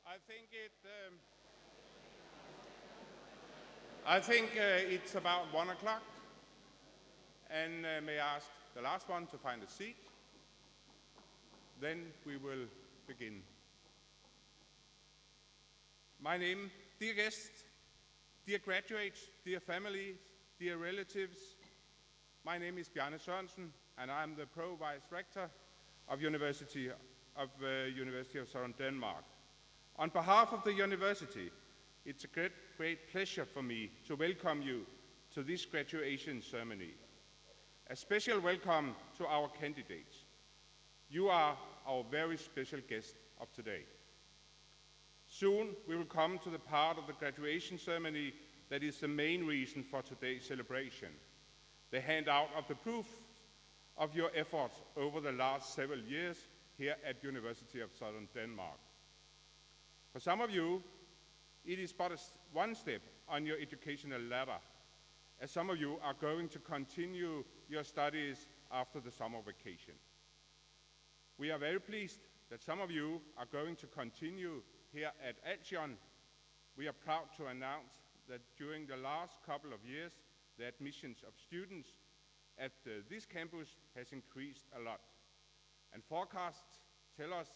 I think it. I think it's about 1 o'clock, and may I ask the last one to find a seat. Then we will begin. My name, dear guests, dear graduates, dear families, dear relatives. My name is Bjarne Sørensen, and I'm the Pro-Vice Rector of University of Southern Denmark. On behalf of the university, it's a great pleasure for me to welcome you to this graduation ceremony. A special welcome to our candidates. You are our very special guest of today. Soon we will come to the part of the graduation ceremony that is the main reason for today's celebration, the handout of the proof of your efforts over the last several years here at University of Southern Denmark. For some of you, it is but one step on your educational ladder, as some of you are going to continue your studies after the summer vacation. We are very pleased that some of you are going to continue here at Dimission. We are proud to announce that during the last couple of years, the admissions of students at this campus has increased a lot. And forecasts tell us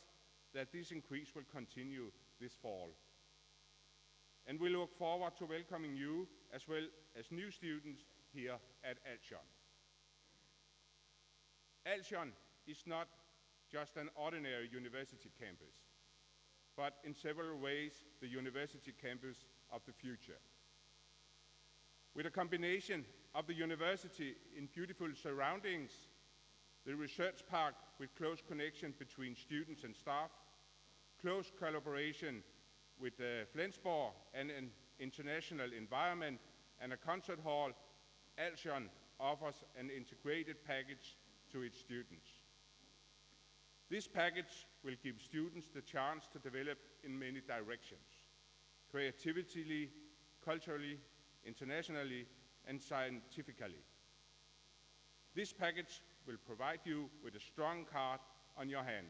that this increase will continue this fall. And we look forward to welcoming you as well as new students here at Dimission. Dimission is not just an ordinary university campus, but in several ways the university campus of the future. With a combination of the university in beautiful surroundings, the research park with close connection between students and staff, close collaboration with Flensborg and an international environment, and a concert hall, Dimission offers an integrated package to its students. This package will give students the chance to develop in many directions, creatively, culturally, internationally, and scientifically. This package will provide you with a strong card on your hand,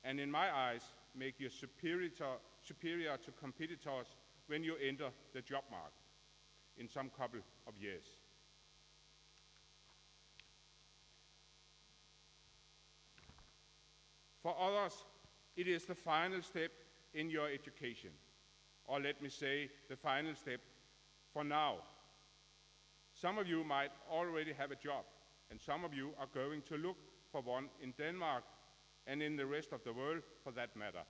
and in my eyes, make you superior to competitors when you enter the job market in some couple of years. For others, it is the final step in your education, or let me say, the final step for now. Some of you might already have a job, and some of you are going to look for one in Denmark and in the rest of the world for that matter.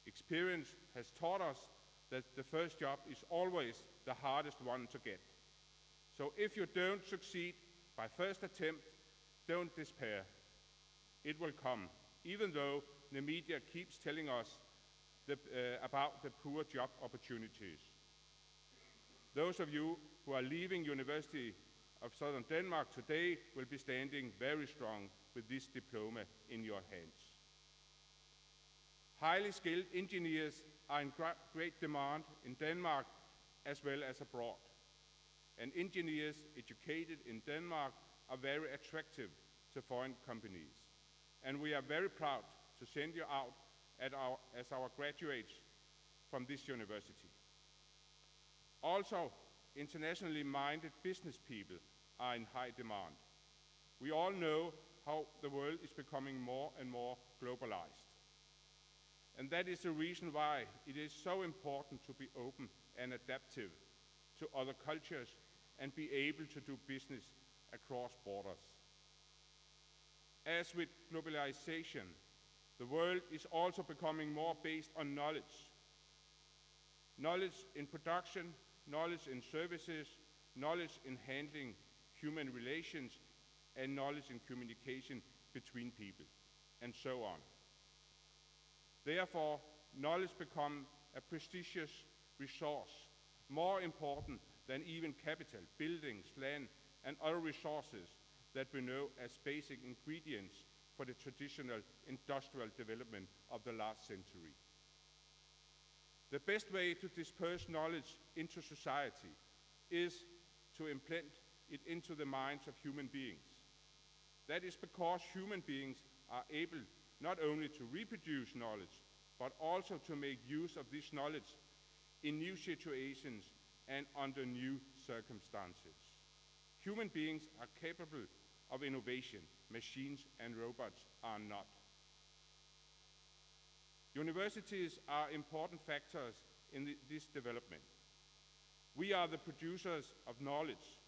Experience has taught us that the first job is always the hardest one to get. So if you don't succeed by first attempt, don't despair. It will come, even though the media keeps telling us about the poor job opportunities. Those of you who are leaving University of Southern Denmark today will be standing very strong with this diploma in your hands. Highly skilled engineers are in great demand in Denmark as well as abroad. And engineers educated in Denmark are very attractive to foreign companies. And we are very proud to send you out as our graduates from this university. Also, internationally minded business people are in high demand. We all know how the world is becoming more and more globalized. And that is the reason why it is so important to be open and adaptive to other cultures and be able to do business across borders. As with globalization, the world is also becoming more based on knowledge. Knowledge in production, knowledge in services, knowledge in handling human relations, and knowledge in communication between people, and so on. Therefore, knowledge becomes a prestigious resource, more important than even capital, buildings, land, and other resources that we know as basic ingredients for the traditional industrial development of the last century. The best way to disperse knowledge into society is to implant it into the minds of human beings. That is because human beings are able not only to reproduce knowledge, but also to make use of this knowledge in new situations and under new circumstances. Human beings are capable of innovation. Machines and robots are not. Universities are important factors in this development. We are the producers of knowledge,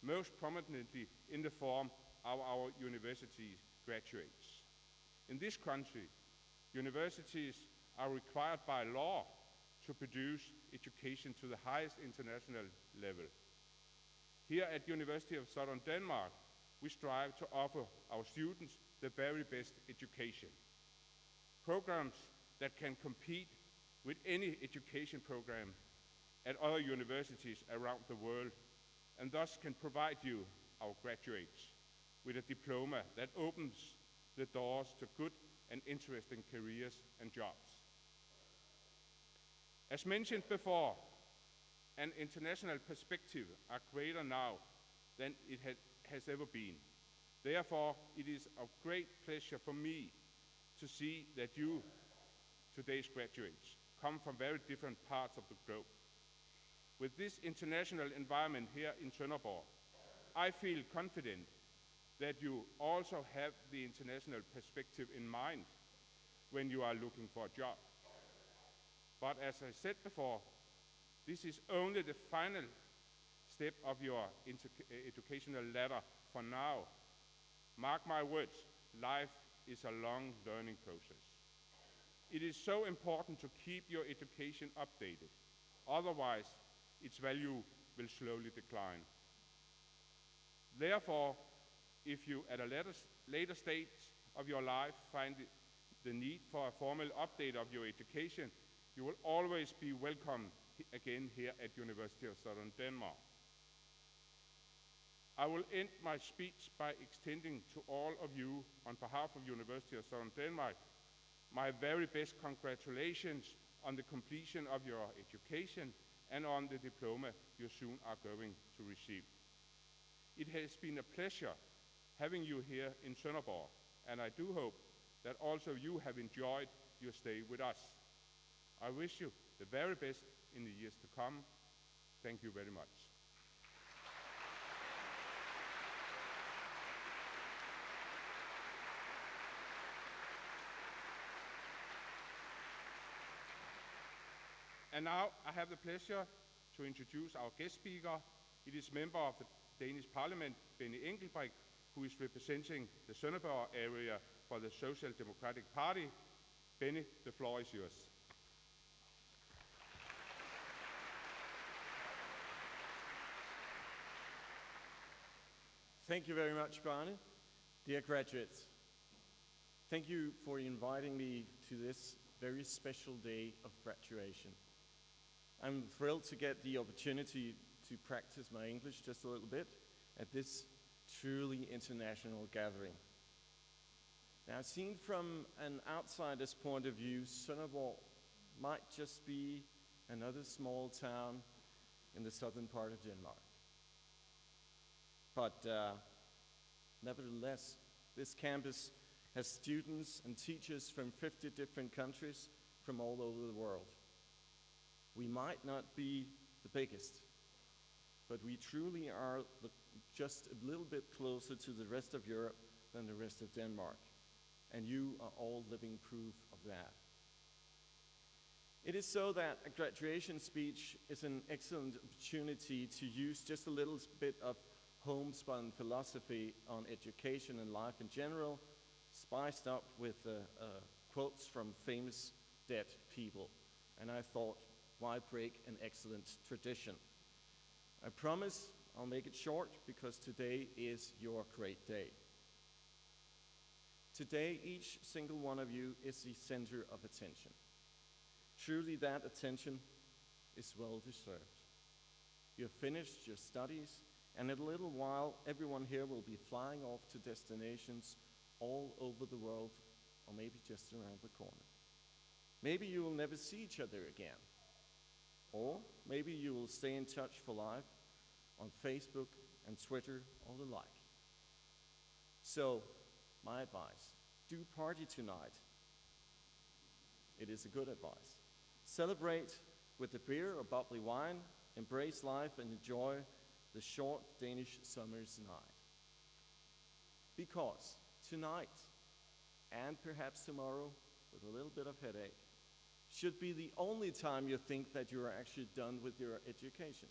most prominently in the form of our university graduates. In this country, universities are required by law to produce education to the highest international level. Here at University of Southern Denmark, we strive to offer our students the very best education. Programs that can compete with any education program at other universities around the world, and thus can provide you, our graduates, with a diploma that opens the doors to good and interesting careers and jobs. As mentioned before, an international perspective are greater now than it has ever been. Therefore, it is of great pleasure for me to see that you, today's graduates, come from very different parts of the globe. With this international environment here in Sønderborg, I feel confident that you also have the international perspective in mind when you are looking for a job. But as I said before, this is only the final step of your educational ladder for now. Mark my words, life is a long learning process. It is so important to keep your education updated. Otherwise, its value will slowly decline. Therefore, if you at a later stage of your life find the need for a formal update of your education, you will always be welcome again here at University of Southern Denmark. I will end my speech by extending to all of you, on behalf of University of Southern Denmark, my very best congratulations on the completion of your education and on the diploma you soon are going to receive. It has been a pleasure having you here in Sønderborg, and I do hope that also you have enjoyed your stay with us. I wish you the very best in the years to come. Thank you very much. And now I have the pleasure to introduce our guest speaker. It is member of the Danish Parliament, Benny Engelbrecht, who is representing the Sønderborg area for the Social Democratic Party. Benny, the floor is yours. Thank you very much, Bjarne. Dear graduates, thank you for inviting me to this very special day of graduation. I'm thrilled to get the opportunity to practice my English just a little bit at this truly international gathering. Now, seen from an outsider's point of view, Sønderborg might just be another small town in the southern part of Denmark. But nevertheless, this campus has students and teachers from 50 different countries from all over the world. We might not be the biggest, but we truly are just a little bit closer to the rest of Europe than the rest of Denmark. And you are all living proof of that. It is so that a graduation speech is an excellent opportunity to use just a little bit of homespun philosophy on education and life in general, spiced up with quotes from famous dead people. And I thought, why break an excellent tradition? I promise I'll make it short because today is your great day. Today, each single one of you is the center of attention. Truly, that attention is well deserved. You have finished your studies, and in a little while, everyone here will be flying off to destinations all over the world, or maybe just around the corner. Maybe you will never see each other again. Or maybe you will stay in touch for life on Facebook and Twitter or the like. So, my advice, do party tonight. It is a good advice. Celebrate with a beer or bubbly wine, embrace life and enjoy the short Danish summer's night. Because tonight, and perhaps tomorrow, with a little bit of headache, should be the only time you think that you are actually done with your education.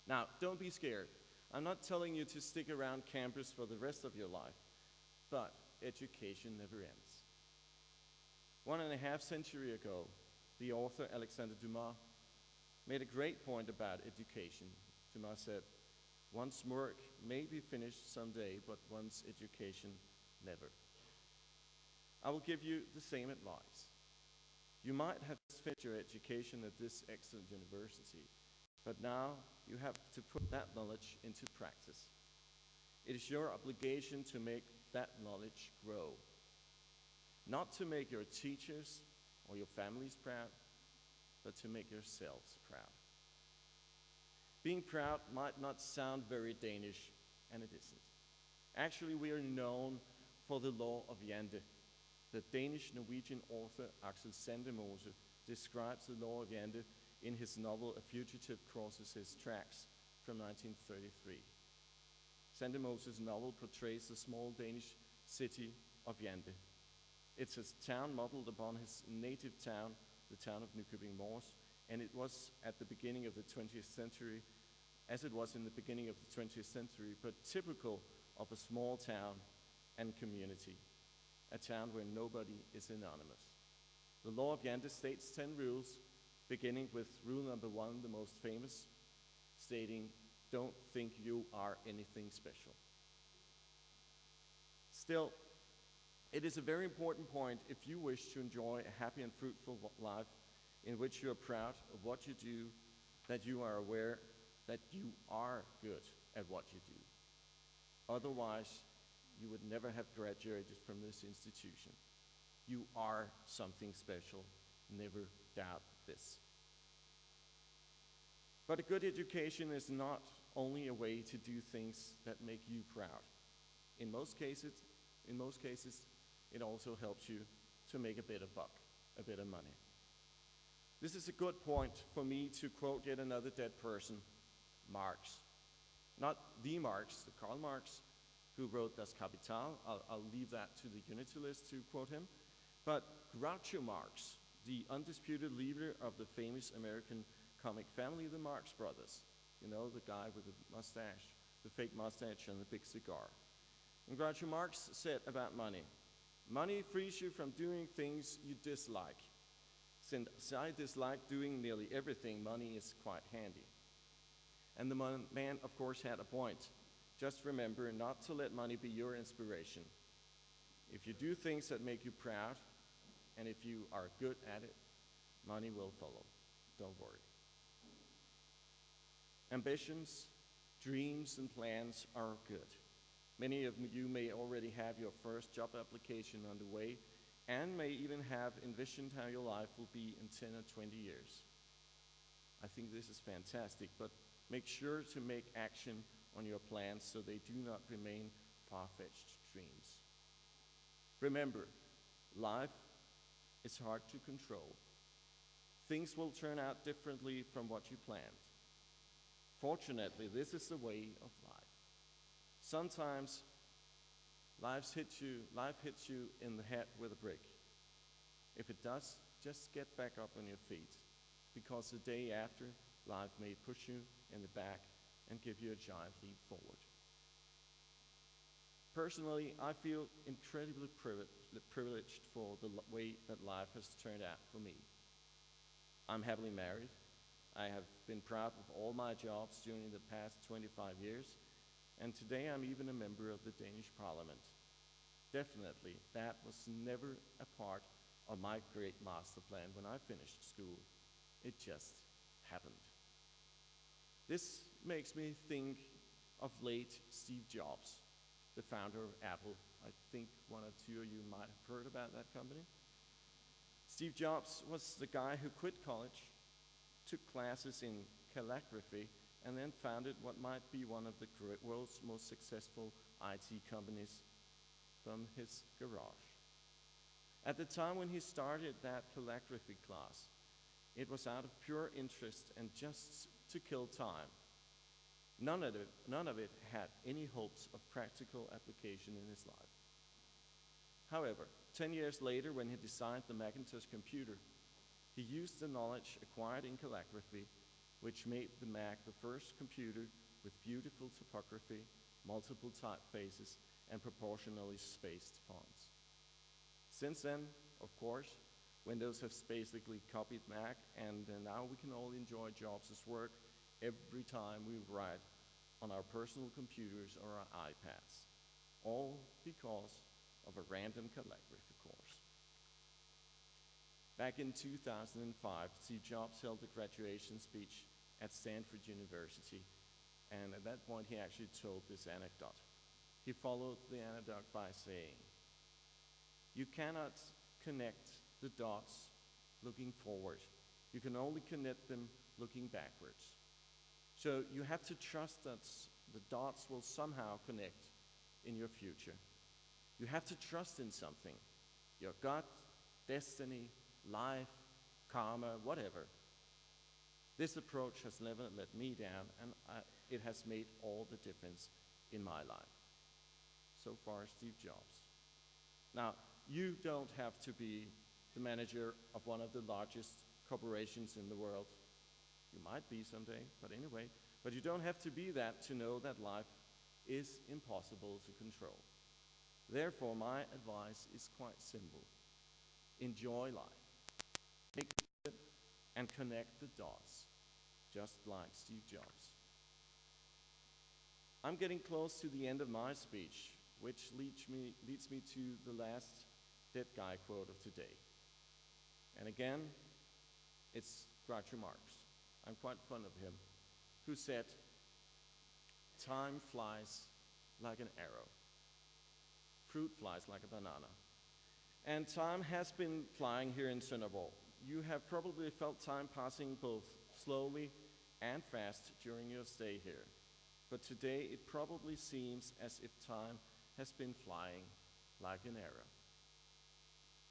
Now, don't be scared. I'm not telling you to stick around campus for the rest of your life, but education never ends. 1.5 centuries ago, the author Alexander Dumas made a great point about education. Dumas said, "One's work may be finished someday, but one's education never." I will give you the same advice. You might have finished your education at this excellent university, but now you have to put that knowledge into practice. It is your obligation to make that knowledge grow. Not to make your teachers or your families proud, but to make yourselves proud. Being proud might not sound very Danish, and it isn't. Actually, we are known for the law of Jante. The Danish-Norwegian author Axel Sandemose describes the law of Jante in his novel A Fugitive Crosses His Tracks from 1933. Sandemose's novel portrays the small Danish city of Jante. It's a town modeled upon his native town, the town of Nykøbing Mors, and it was at the beginning of the 20th century, as it was in the beginning of the 20th century, but typical of a small town and community, a town where nobody is anonymous. The law of Jante states 10 rules, beginning with rule number 1, the most famous, stating, "Don't think you are anything special." Still, it is a very important point if you wish to enjoy a happy and fruitful life in which you are proud of what you do, that you are aware that you are good at what you do. Otherwise, you would never have graduated from this institution. You are something special. Never doubt this. But a good education is not only a way to do things that make you proud. In most cases, it also helps you to make a bit of buck, a bit of money. This is a good point for me to quote yet another dead person, Marx. Not the Marx, the Karl Marx, who wrote Das Kapital. I'll leave that to the Unitalist to quote him. But Groucho Marx, the undisputed leader of the famous American comic family, the Marx Brothers. You know, the guy with the mustache, the fake mustache and the big cigar. And Groucho Marx said about money, "Money frees you from doing things you dislike. Since I dislike doing nearly everything, money is quite handy." And the man, of course, had a point. Just remember not to let money be your inspiration. If you do things that make you proud, and if you are good at it, money will follow. Don't worry. Ambitions, dreams, and plans are good. Many of you may already have your first job application underway and may even have envisioned how your life will be in 10 or 20 years. I think this is fantastic, but make sure to make action on your plans so they do not remain far-fetched dreams. Remember, life is hard to control. Things will turn out differently from what you planned. Fortunately, this is the way of life. Sometimes life hits you in the head with a brick. If it does, just get back up on your feet, because the day after, life may push you in the back and give you a giant leap forward. Personally, I feel incredibly privileged for the way that life has turned out for me. I'm happily married. I have been proud of all my jobs during the past 25 years, and today I'm even a member of the Danish Parliament. Definitely, that was never a part of my great master plan when I finished school. It just happened. This makes me think of late Steve Jobs, the founder of Apple. I think one or two of you might have heard about that company. Steve Jobs was the guy who quit college, took classes in calligraphy, and then founded what might be one of the world's most successful IT companies from his garage. At the time when he started that calligraphy class, it was out of pure interest and just to kill time. None of it had any hopes of practical application in his life. However, 10 years later, when he designed the Macintosh computer, he used the knowledge acquired in calligraphy, which made the Mac the first computer with beautiful typography, multiple typefaces, and proportionally spaced fonts. Since then, of course, Windows has basically copied Mac, and now we can all enjoy Jobs' work every time we write on our personal computers or our iPads, all because of a random calligraphy course. Back in 2005, Steve Jobs held a graduation speech at Stanford University, and at that point he actually told this anecdote. He followed the anecdote by saying, "You cannot connect the dots looking forward. You can only connect them looking backwards. So you have to trust that the dots will somehow connect in your future. You have to trust in something, your gut, destiny, life, karma, whatever. This approach has never let me down, and it has made all the difference in my life." So far, Steve Jobs. Now, you don't have to be the manager of one of the largest corporations in the world. You might be someday, but anyway. But you don't have to be that to know that life is impossible to control. Therefore, my advice is quite simple. Enjoy life. Take it and connect the dots, just like Steve Jobs. I'm getting close to the end of my speech, which leads me to the last dead guy quote of today. And again, it's Groucho Marx. I'm quite fond of him, who said, "Time flies like an arrow. Fruit flies like a banana." And time has been flying here in Sønderborg. You have probably felt time passing both slowly and fast during your stay here. But today it probably seems as if time has been flying like an arrow.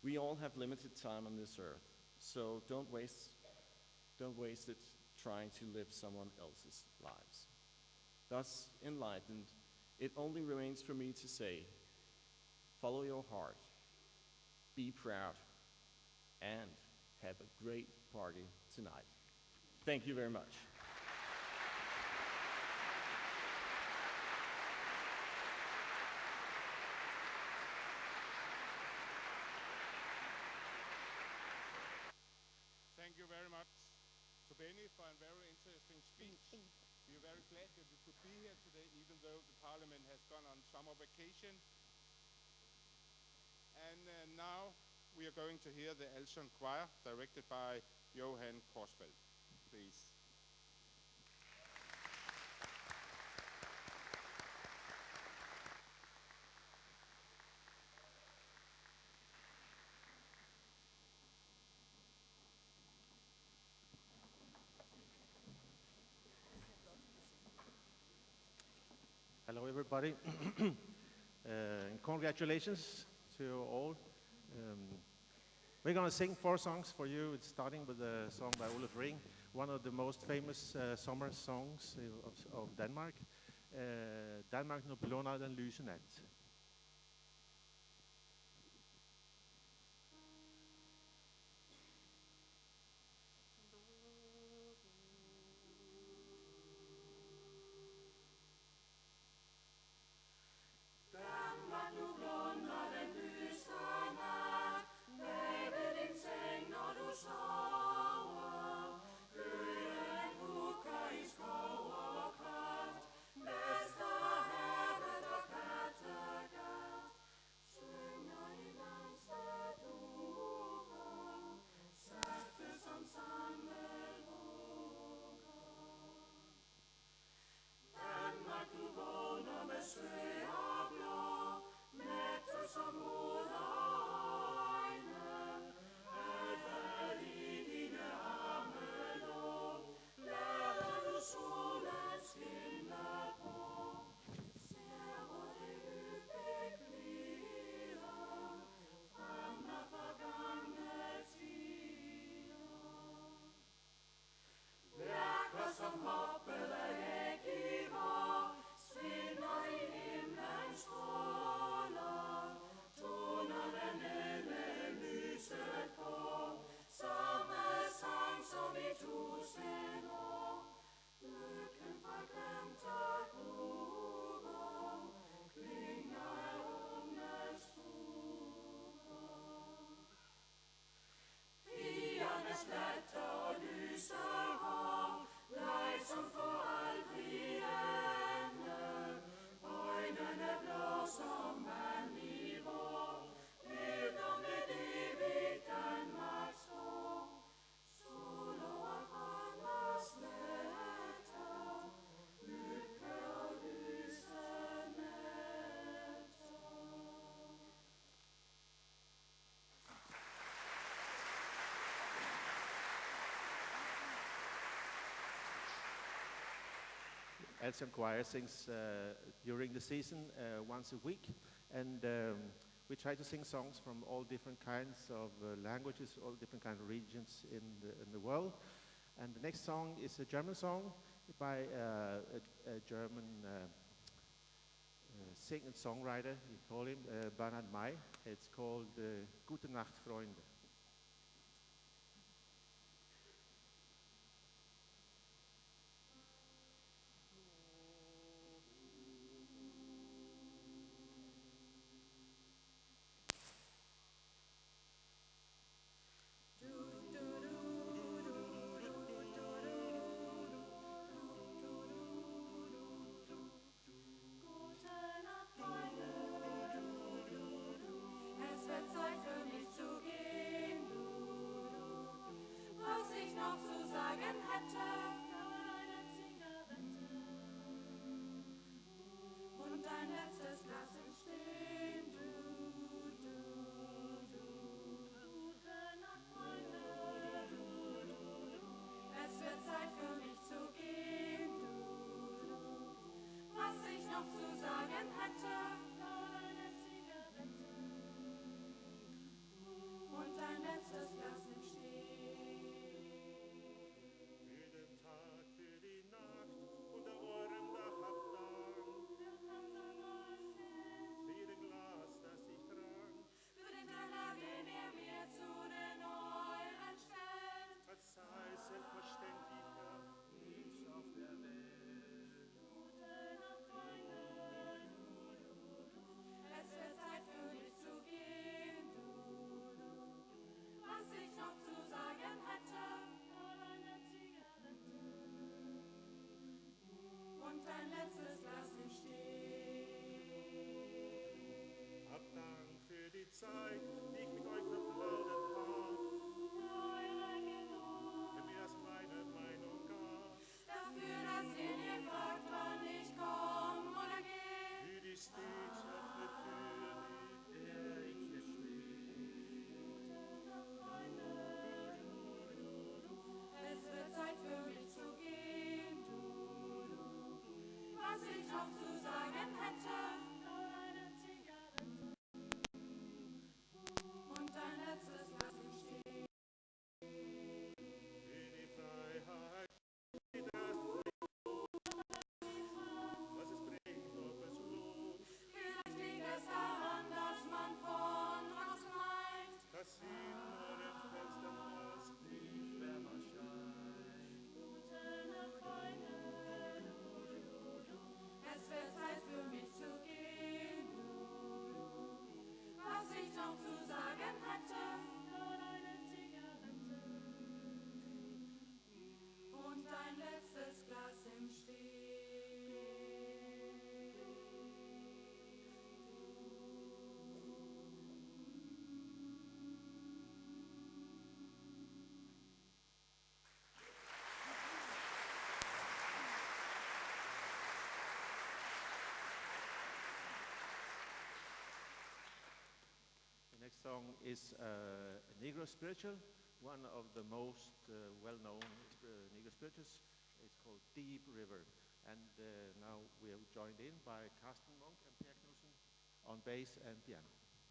We all have limited time on this earth, so don't waste it trying to live someone else's lives. Thus enlightened, it only remains for me to say, follow your heart, be proud, and have a great party tonight. Thank you very much. Thank you very much to Benny for a very interesting speech. We are very glad that you could be here today, even though the Parliament has gone on summer vacation. And now we are going to hear the Elson Choir, directed by Johan Korsfeld. Please. Hello, everybody. Congratulations to you all. We're going to sing 4 songs for you. It's starting with a song by Olaf Ring, one of the most famous summer songs of Denmark. Danmark når blunder den lyse nat. Best af havet og katten. Elson Choir sings during the season once a week, and we try to sing songs from all different kinds of languages, all different kinds of regions in the world. And the next song is a German song by a German singer and songwriter, we call him Bernhard May. It's called Gute Nacht, Freunde. Zeit, die ich mit euch verplaudert hab. Wenn mir das meine Meinung gab. Dafür, dass ihr mir fragt, wann ich komm oder geh. Für die stets offene Tür, in der ich hier stehe. Es wird Zeit für mich zu gehen, was ich noch zu sagen hätte. The next song is a Negro spiritual, one of the most well-known Negro spirituals. It's called Deep River. And now we are joined in by Carsten Monk and Per Knudsen on bass and piano. Over,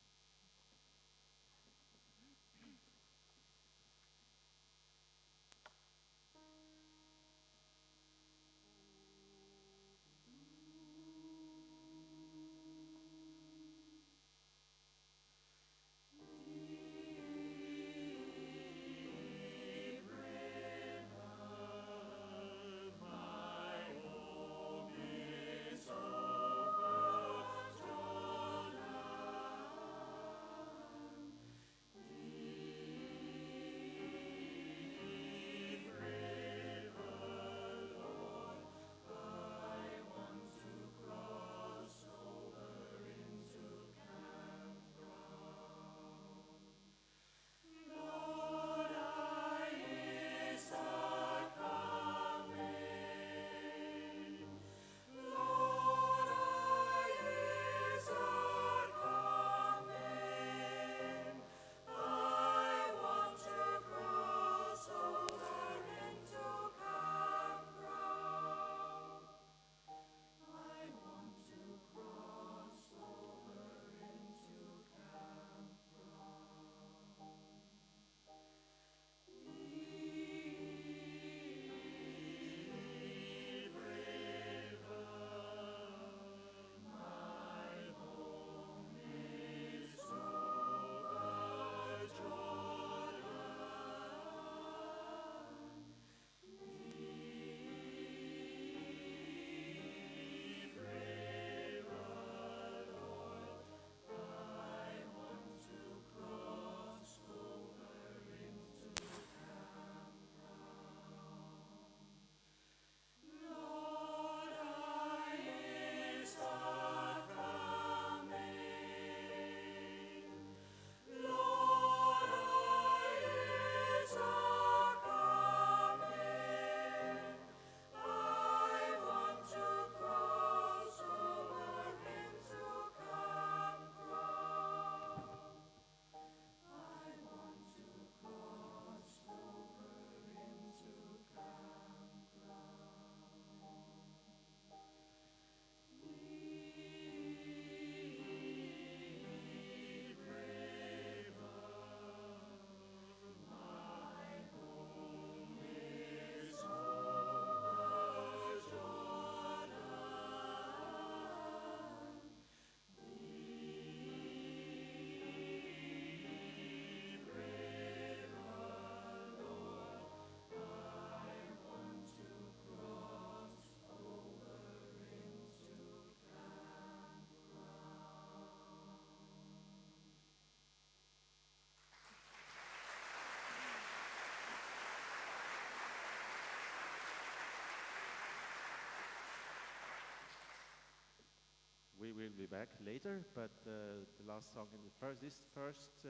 we will be back later, but the last song in this first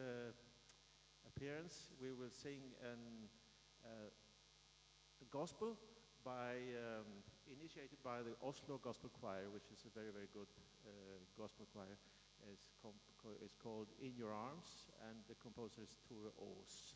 appearance, we will sing a gospel initiated by the Oslo Gospel Choir, which is a very, very good gospel choir. It's called In Your Arms, and the composer is Tore Aas.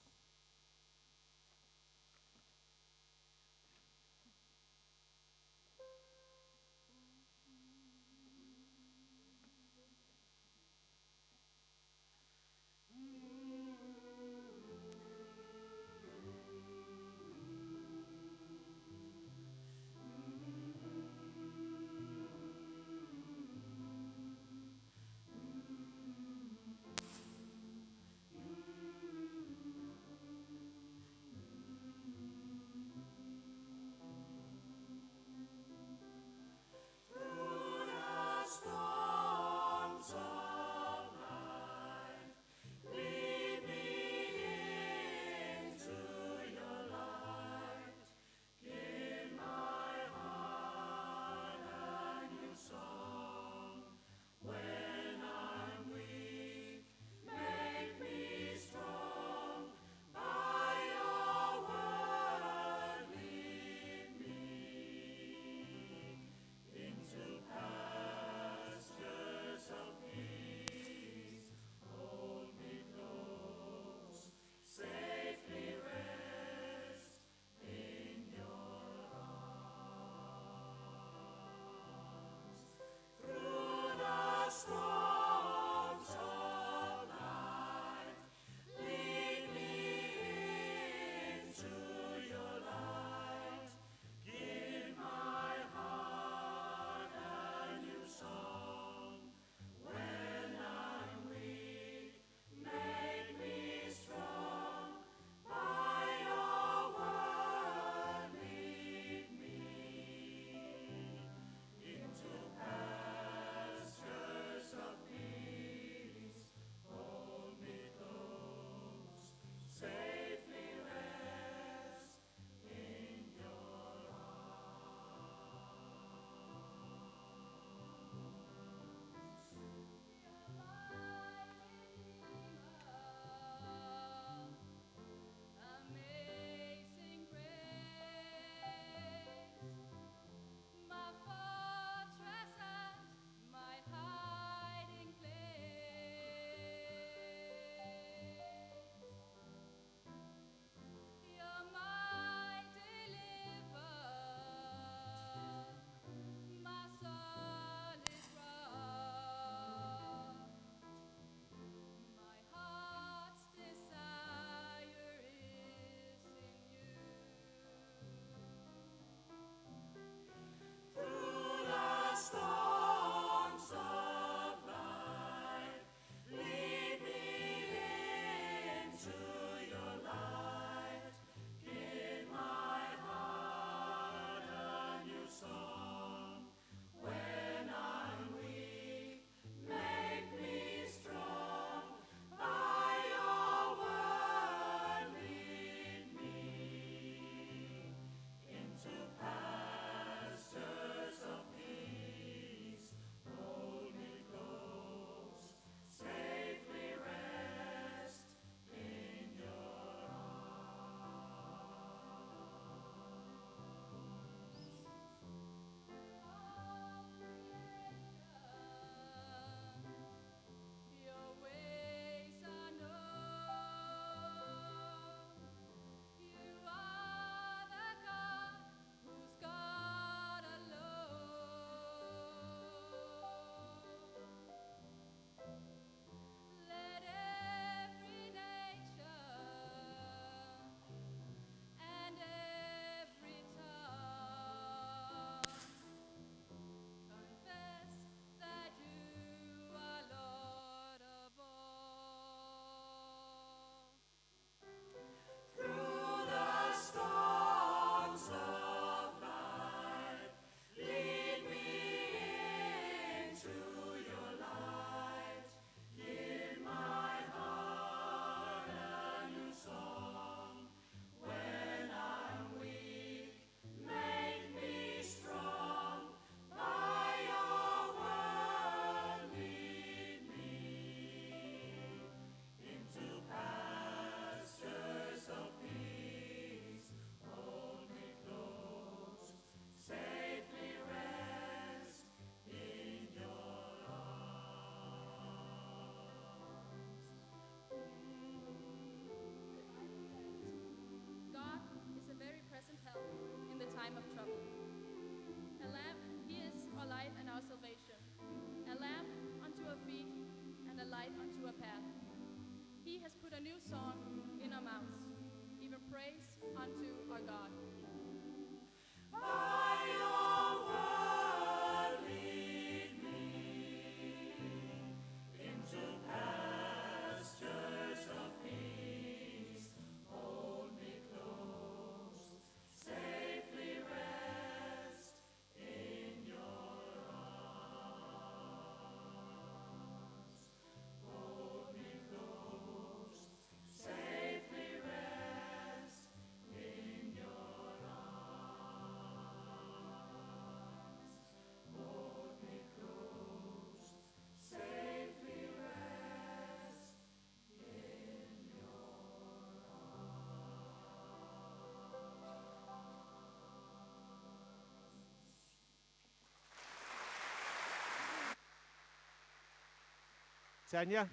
Tanya?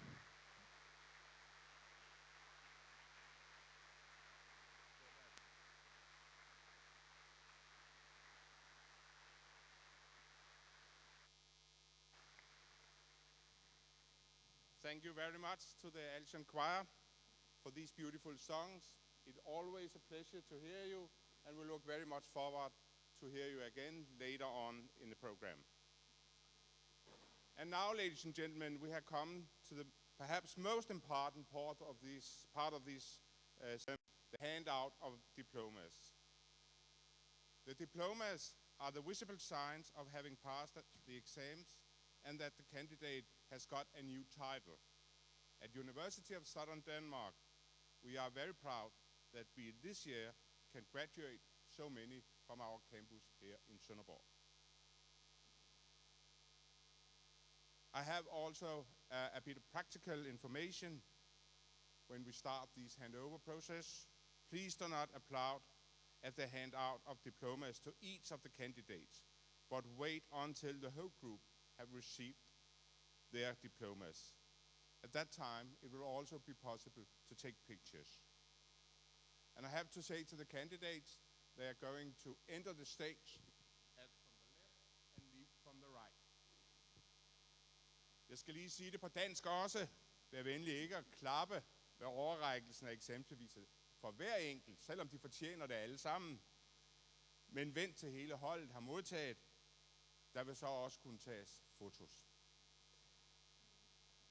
Thank you very much to the Alsian Choir for these beautiful songs. It's always a pleasure to hear you, and we look very much forward to hear you again later on in the program. And now, ladies and gentlemen, we have come to the perhaps most important part of this the handout of diplomas. The diplomas are the visible signs of having passed the exams and that the candidate has got a new title. At University of Southern Denmark, we are very proud that we this year can graduate so many from our campus here in Sønderborg. I have also a bit of practical information when we start this handover process. Please do not applaud at the handout of diplomas to each of the candidates, but wait until the whole group have received their diplomas. At that time, it will also be possible to take pictures. And I have to say to the candidates, they are going to enter the stage from the left and leave from the right. Jeg skal lige sige det på dansk også. Vær venlig ikke at klappe ved overrækkelsen af eksamensbeviset for hver enkelt, selvom de fortjener det alle sammen. Men vent til hele holdet har modtaget. Der vil så også kunne tages fotos.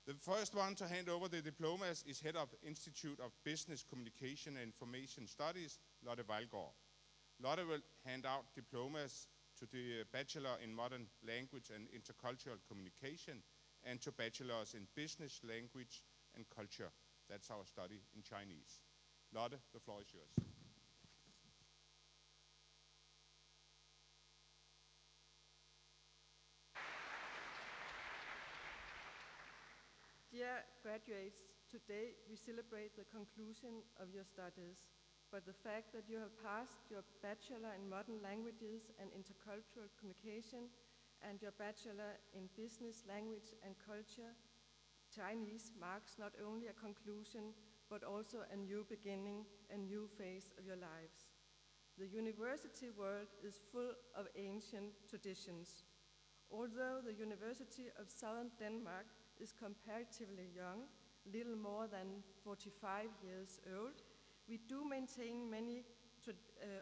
The first one to hand over the diplomas is Head of Institute of Business Communication and Information Studies, Lotte Vejlgaard. Lotte will hand out diplomas to the Bachelor in Modern Language and Intercultural Communication and to Bachelors in Business, Language and Culture. That's our study in Chinese. Lotte, the floor is yours. Dear graduates, today we celebrate the conclusion of your studies, but the fact that you have passed your Bachelor in Modern Languages and Intercultural Communication and your Bachelor in Business, Language and Culture, Chinese, marks not only a conclusion, but also a new beginning, a new phase of your lives. The university world is full of ancient traditions. Although the University of Southern Denmark is comparatively young, little more than 45 years old, we do maintain many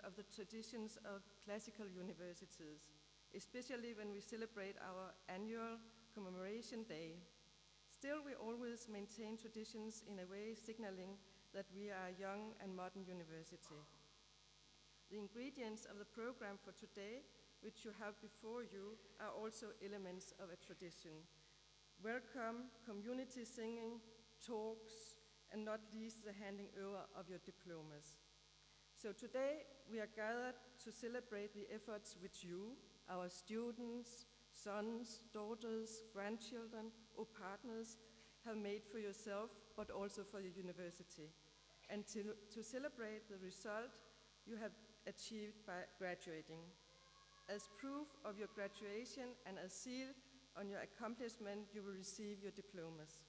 of the traditions of classical universities, especially when we celebrate our annual commemoration day. Still, we always maintain traditions in a way signaling that we are a young and modern university. The ingredients of the program for today, which you have before you, are also elements of a tradition. Welcome, community singing, talks, and not least the handing over of your diplomas. So today we are gathered to celebrate the efforts which you, our students, sons, daughters, grandchildren, or partners have made for yourself, but also for the university, and to celebrate the result you have achieved by graduating. As proof of your graduation and as seal on your accomplishment, you will receive your diplomas.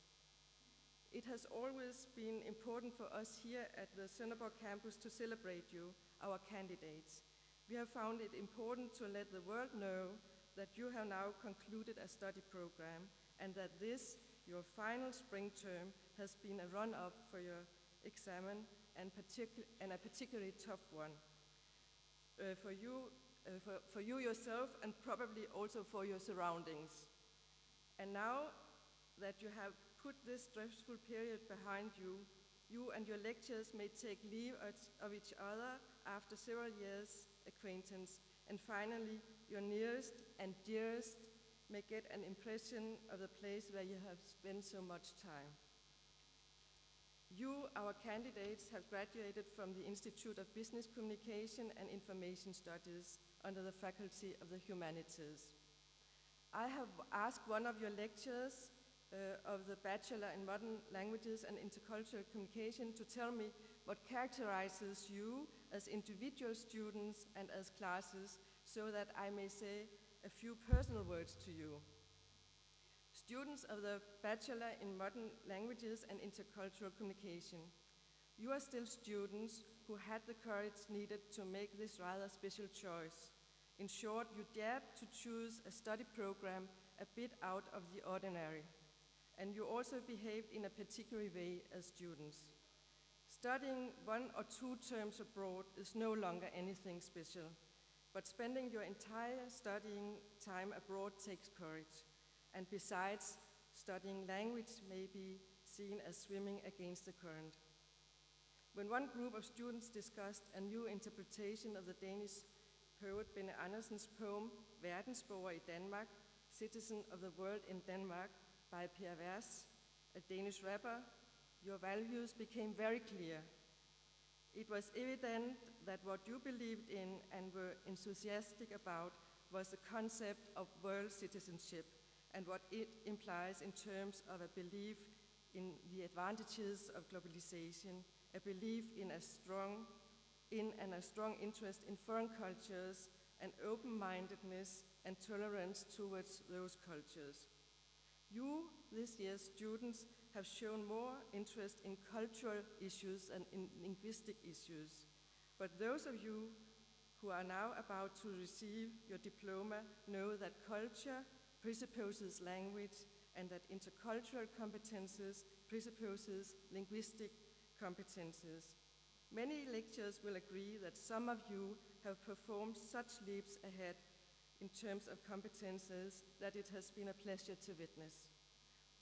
It has always been important for us here at the Sønderborg campus to celebrate you, our candidates. We have found it important to let the world know that you have now concluded a study program and that this, your final spring term, has been a run-up for your examen and a particularly tough one. For you yourself and probably also for your surroundings. And now that you have put this stressful period behind you, you and your lecturers may take leave of each other after several years' acquaintance, and finally, your nearest and dearest may get an impression of the place where you have spent so much time. You, our candidates, have graduated from the Institute of Business Communication and Information Studies under the Faculty of the Humanities. I have asked one of your lecturers of the Bachelor in Modern Languages and Intercultural Communication to tell me what characterizes you as individual students and as classes, so that I may say a few personal words to you. Students of the Bachelor in Modern Languages and Intercultural Communication, you are still students who had the courage needed to make this rather special choice. In short, you dared to choose a study program a bit out of the ordinary, and you also behaved in a particular way as students. Studying 1 or 2 terms abroad is no longer anything special, but spending your entire studying time abroad takes courage. And besides, studying language may be seen as swimming against the current. When one group of students discussed a new interpretation of the Danish poet Benny Andersen's poem, Verdensborger i Danmark, Citizen of the World in Denmark, by Per Vers, a Danish rapper, your values became very clear. It was evident that what you believed in and were enthusiastic about was the concept of world citizenship and what it implies in terms of a belief in the advantages of globalization, a belief in a strong interest in foreign cultures, and open-mindedness and tolerance towards those cultures. You, this year's students, have shown more interest in cultural issues and in linguistic issues. But those of you who are now about to receive your diploma know that culture presupposes language and that intercultural competences presupposes linguistic competences. Many lecturers will agree that some of you have performed such leaps ahead in terms of competences that it has been a pleasure to witness.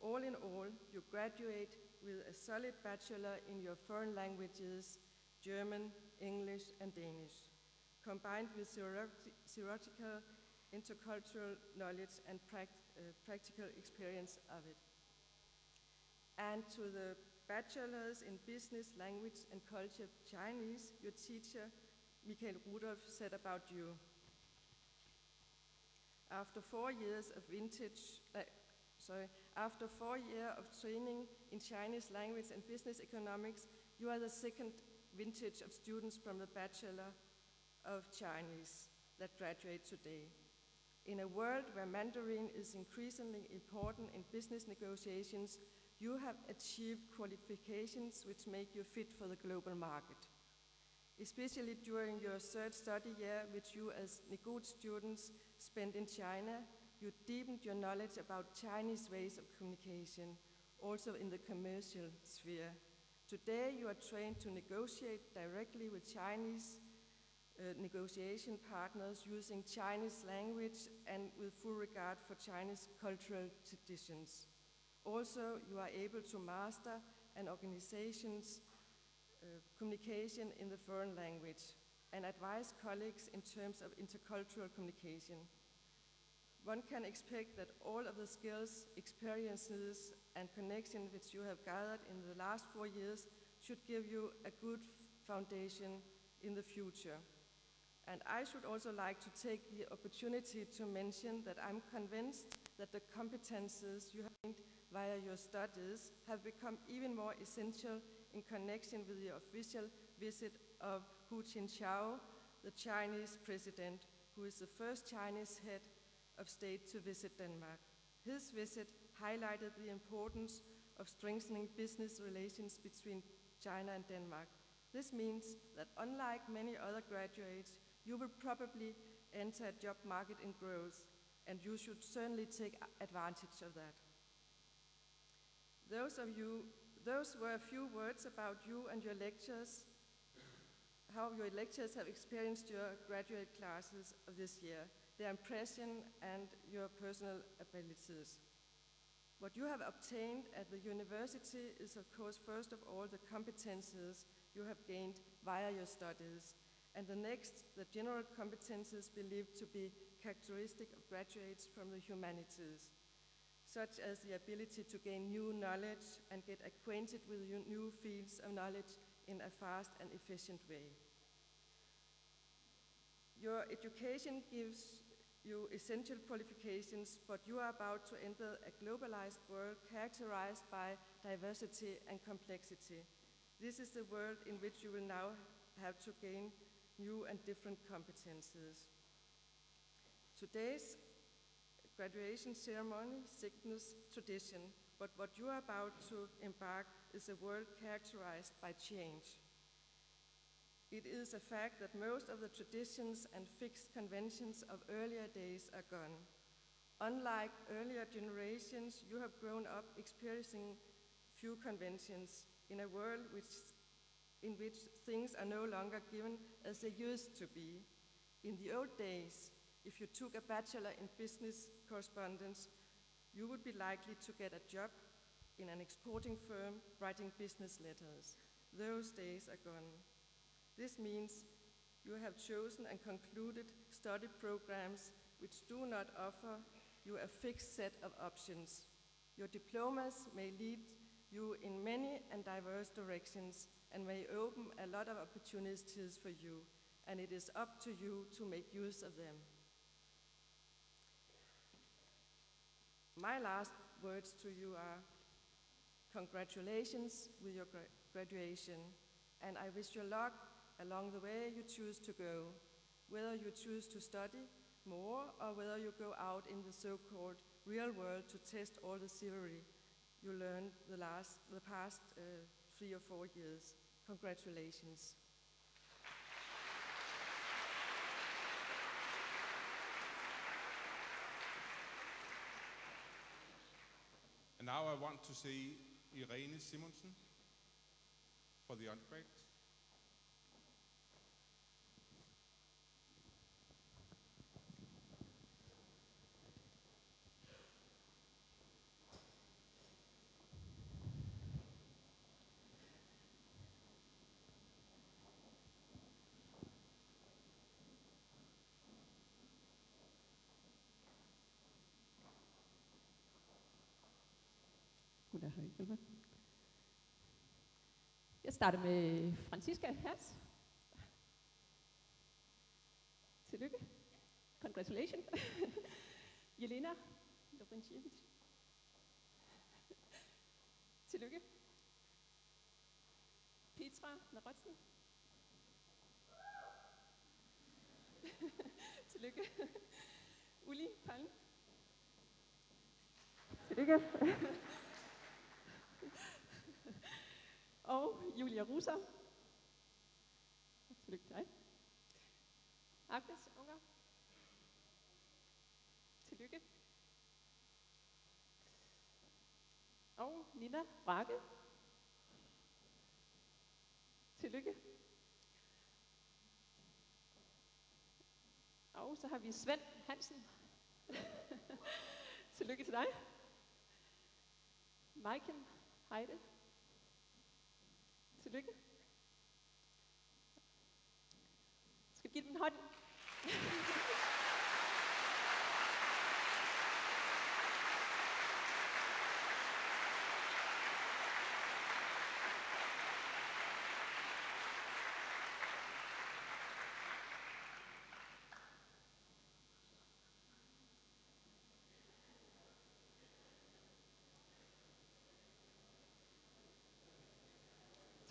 All in all, you graduate with a solid bachelor in your foreign languages, German, English, and Danish, combined with theoretical, intercultural knowledge and practical experience of it. And to the bachelors in business, language, and culture Chinese, your teacher, Michael Rudolph, said about you. After 4 years of training in Chinese language and business economics, you are the second vintage of students from the Bachelor of Chinese that graduate today. In a world where Mandarin is increasingly important in business negotiations, you have achieved qualifications which make you fit for the global market. Especially during your third study year, which you as Nego students spent in China, you deepened your knowledge about Chinese ways of communication, also in the commercial sphere. Today, you are trained to negotiate directly with Chinese negotiation partners using Chinese language and with full regard for Chinese cultural traditions. Also, you are able to master an organization's communication in the foreign language and advise colleagues in terms of intercultural communication. One can expect that all of the skills, experiences, and connections which you have gathered in the last 4 years should give you a good foundation in the future. And I should also like to take the opportunity to mention that I'm convinced that the competences you have gained via your studies have become even more essential in connection with the official visit of Hu Jintao, the Chinese president, who is the first Chinese head of state to visit Denmark. His visit highlighted the importance of strengthening business relations between China and Denmark. This means that unlike many other graduates, you will probably enter a job market in growth, and you should certainly take advantage of that. Those were a few words about you and your lectures, how your lectures have experienced your graduate classes of this year, their impression and your personal abilities. What you have obtained at the university is, of course, first of all, the competences you have gained via your studies, and the next, the general competences believed to be characteristic of graduates from the humanities, such as the ability to gain new knowledge and get acquainted with new fields of knowledge in a fast and efficient way. Your education gives you essential qualifications, but you are about to enter a globalized world characterized by diversity and complexity. This is the world in which you will now have to gain new and different competences. Today's graduation ceremony signals tradition, but what you are about to embark is a world characterized by change. It is a fact that most of the traditions and fixed conventions of earlier days are gone. Unlike earlier generations, you have grown up experiencing few conventions in a world in which things are no longer given as they used to be. In the old days, if you took a bachelor in business correspondence, you would be likely to get a job in an exporting firm writing business letters. Those days are gone. This means you have chosen and concluded study programs which do not offer you a fixed set of options. Your diplomas may lead you in many and diverse directions and may open a lot of opportunities for you, and it is up to you to make use of them. My last words to you are congratulations with your graduation, and I wish you luck along the way you choose to go, whether you choose to study more or whether you go out in the so-called real world to test all the theory you learned the past 3 or 4 years. Congratulations. And now I want to see Irene Simonsen for the undergrads. Hun er høj, vel? Jeg starter med Franziska Hertz. Tillykke. Congratulations. Jelena Lovrenciewicz. Tillykke. Petra Narodsen. Tillykke. Uli Palm. Tillykke. Og Julia Russer. Tillykke til dig. Agnes Unger. Tillykke. Og Nina Brage. Tillykke. Og så har vi Svend Hansen. Tillykke til dig. Maiken Heide. Tillykke. Skal vi give dem en hånd?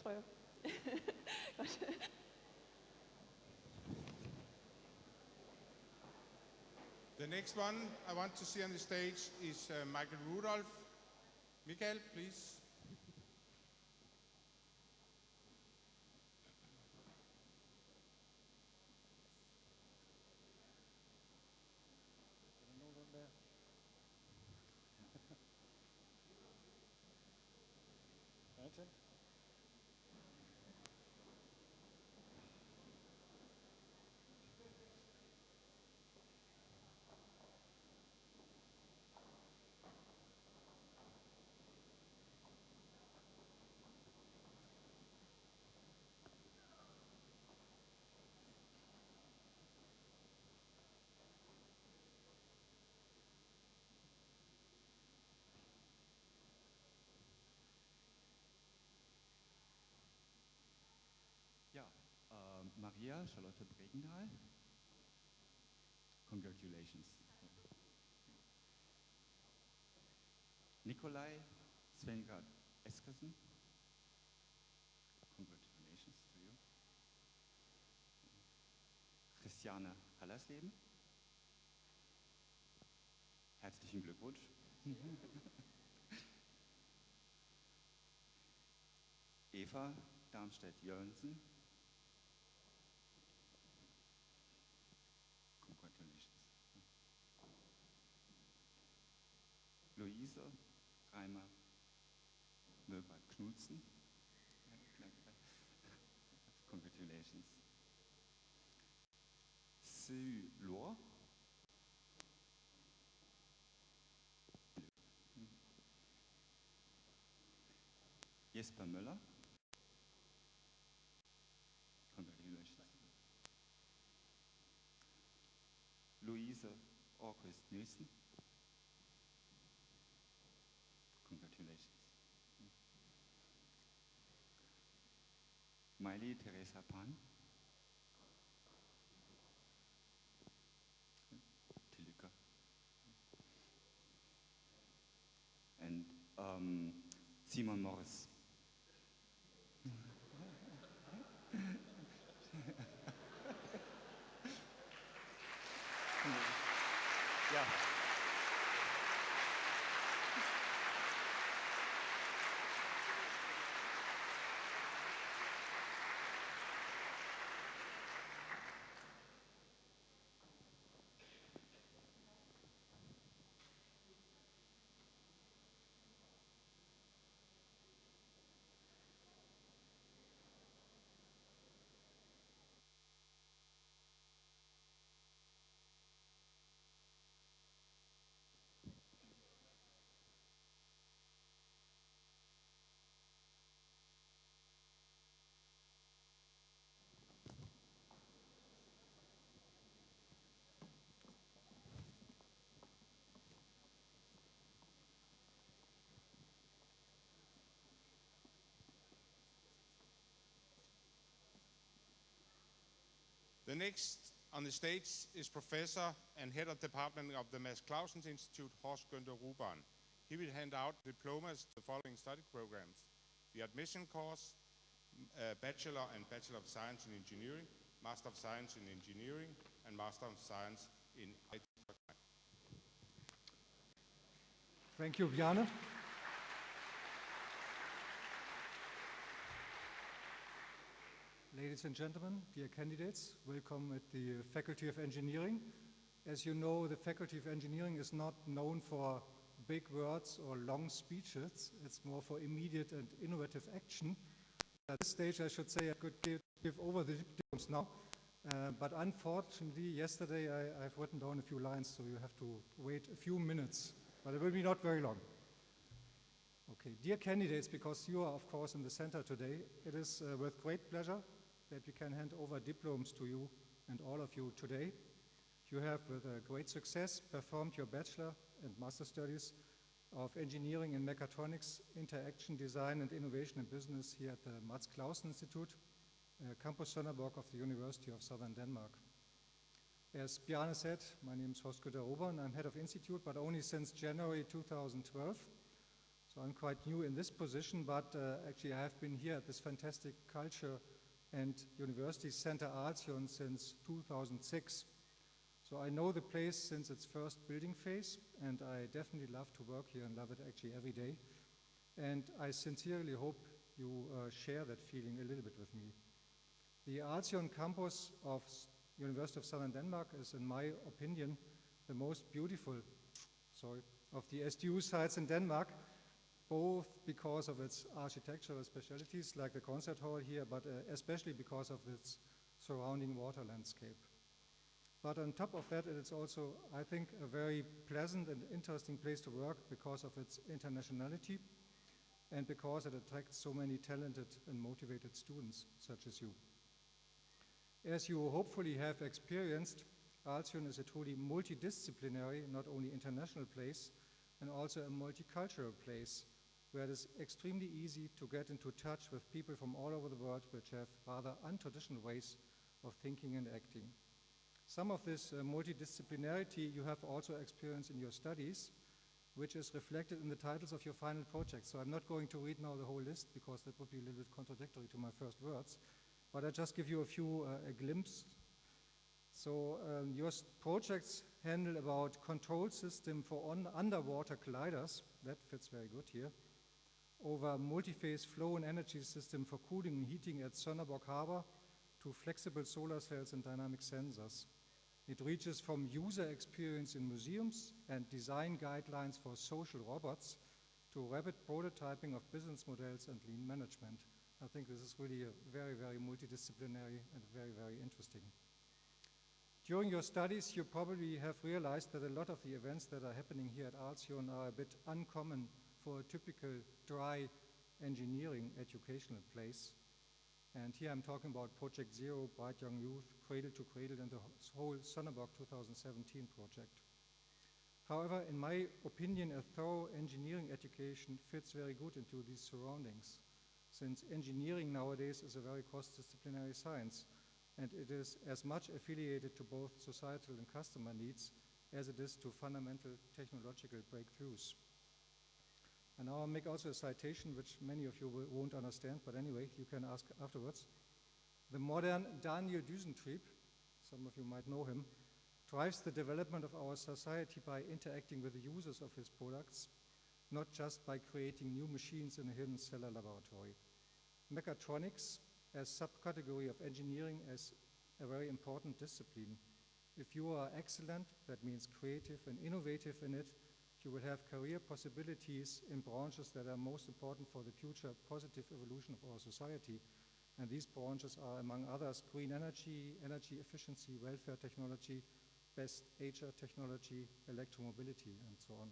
Tror jeg. The next one I want to see on the stage is Michael Rudolph. Michael, please. Maria Charlotte Bregendahl. Congratulations. Nikolai Svengard Eskersen. Congratulations to you. Christiane Hallersleben. Herzlichen Glückwunsch. Eva Darmstadt-Jørgensen. Congratulations. Louise Reimer Möbert-Knudsen. Congratulations. Sue Lohr. Jesper Müller. Congratulations. Louise August Nielsen. Congratulations. Miley Teresa Pan. Tilika. And Simon Morris. Yeah. The next on the stage is Professor and Head of Department of the Mads Clausens Institute, Horst Günther Ruban. He will hand out diplomas to the following study programs: the admission course, Bachelor and Bachelor of Science in Engineering, Master of Science in Engineering, and Master of Science in IT. Thank you, Bjarne. Ladies and gentlemen, dear candidates, welcome at the Faculty of Engineering. As you know, the Faculty of Engineering is not known for big words or long speeches. It's more for immediate and innovative action. At this stage, I should say I could give over the diplomas now, but unfortunately, yesterday I've written down a few lines, so you have to wait a few minutes, but it will be not very long. Okay, dear candidates, because you are, of course, in the center today, it is with great pleasure that we can hand over diplomas to you and all of you today. You have, with great success, performed your bachelor and master studies of engineering in mechatronics, interaction design and innovation in business here at the Mads Clausen Institute, Campus Sønderborg of the University of Southern Denmark. As Bjarne said, my name is Horst Günther Ruban. I'm head of institute, but only since January 2012. So I'm quite new in this position, but actually I have been here at this fantastic culture and University Center Arsion since 2006. So I know the place since its first building phase, and I definitely love to work here and love it actually every day. And I sincerely hope you share that feeling a little bit with me. The Arsion campus of University of Southern Denmark is, in my opinion, the most beautiful, of the SDU sites in Denmark, both because of its architectural specialties, like the concert hall here, but especially because of its surrounding water landscape. But on top of that, it is also, I think, a very pleasant and interesting place to work because of its internationality and because it attracts so many talented and motivated students, such as you. As you hopefully have experienced, Arsion is a truly multidisciplinary, not only international place, and also a multicultural place, where it is extremely easy to get into touch with people from all over the world which have rather untraditional ways of thinking and acting. Some of this multidisciplinarity you have also experienced in your studies, which is reflected in the titles of your final project. So I'm not going to read now the whole list because that would be a little bit contradictory to my first words, but I just give you a few a glimpse. So your projects handle about control system for underwater gliders, that fits very good here, over multi-phase flow and energy system for cooling and heating at Sonneborg Harbor, to flexible solar cells and dynamic sensors. It reaches from user experience in museums and design guidelines for social robots to rapid prototyping of business models and lean management. I think this is really a very, very multidisciplinary and very, very interesting. During your studies, you probably have realized that a lot of the events that are happening here at Arlsion are a bit uncommon for a typical dry engineering educational place. And here I'm talking about Project Zero, Bright Young Youth, Cradle to Cradle, and the whole Sonneborg 2017 project. However, in my opinion, a thorough engineering education fits very good into these surroundings, since engineering nowadays is a very cross-disciplinary science, and it is as much affiliated to both societal and customer needs as it is to fundamental technological breakthroughs. And now I'll make also a citation which many of you won't understand, but anyway, you can ask afterwards. The modern Daniel Düsentrieb, some of you might know him, drives the development of our society by interacting with the users of his products, not just by creating new machines in a hidden cellar laboratory. Mechatronics, as subcategory of engineering, is a very important discipline. If you are excellent, that means creative and innovative in it, you will have career possibilities in branches that are most important for the future positive evolution of our society. And these branches are, among others, green energy, energy efficiency, welfare technology, best HR technology, electromobility, and so on.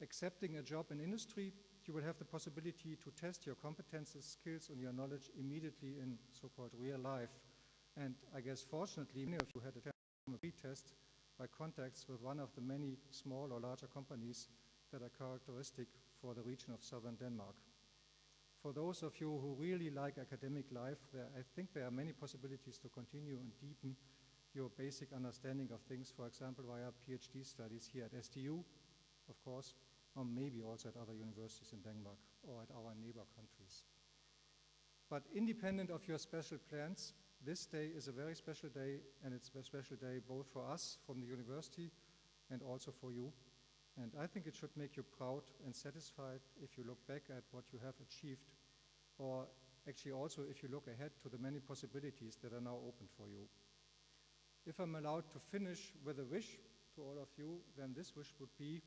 Accepting a job in industry, you will have the possibility to test your competences, skills, and your knowledge immediately in so-called real life. And I guess fortunately, many of you had a chance to take a pre-test by contacts with one of the many small or larger companies that are characteristic for the region of southern Denmark. For those of you who really like academic life, I think there are many possibilities to continue and deepen your basic understanding of things, for example, via PhD studies here at STU, of course, or maybe also at other universities in Denmark or at our neighbor countries. But independent of your special plans, this day is a very special day, and it's a special day both for us from the university and also for you. And I think it should make you proud and satisfied if you look back at what you have achieved, or actually also if you look ahead to the many possibilities that are now open for you. If I'm allowed to finish with a wish to all of you, then this wish would be,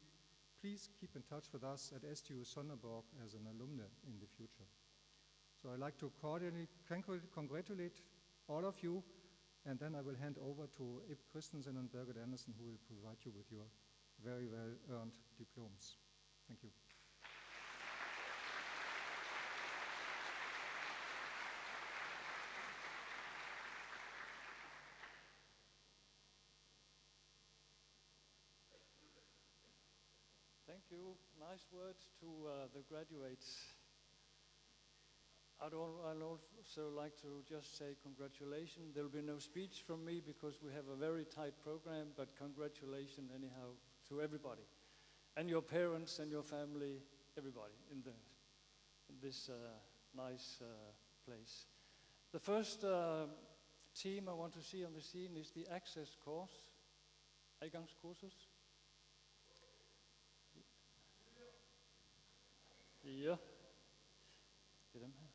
please keep in touch with us at STU Sonneborg as an alumni in the future. So I'd like to cordially congratulate all of you, and then I will hand over to Ib Christensen and Birgit Andersen, who will provide you with your very well-earned diplomas. Thank you. Thank you. Nice words to the graduates. I'd also like to just say congratulations. There will be no speech from me because we have a very tight program, but congratulations anyhow to everybody. And your parents and your family, everybody in this nice place. The first team I want to see on the scene is the access course, Adgangskursus. Ja, det er dem her.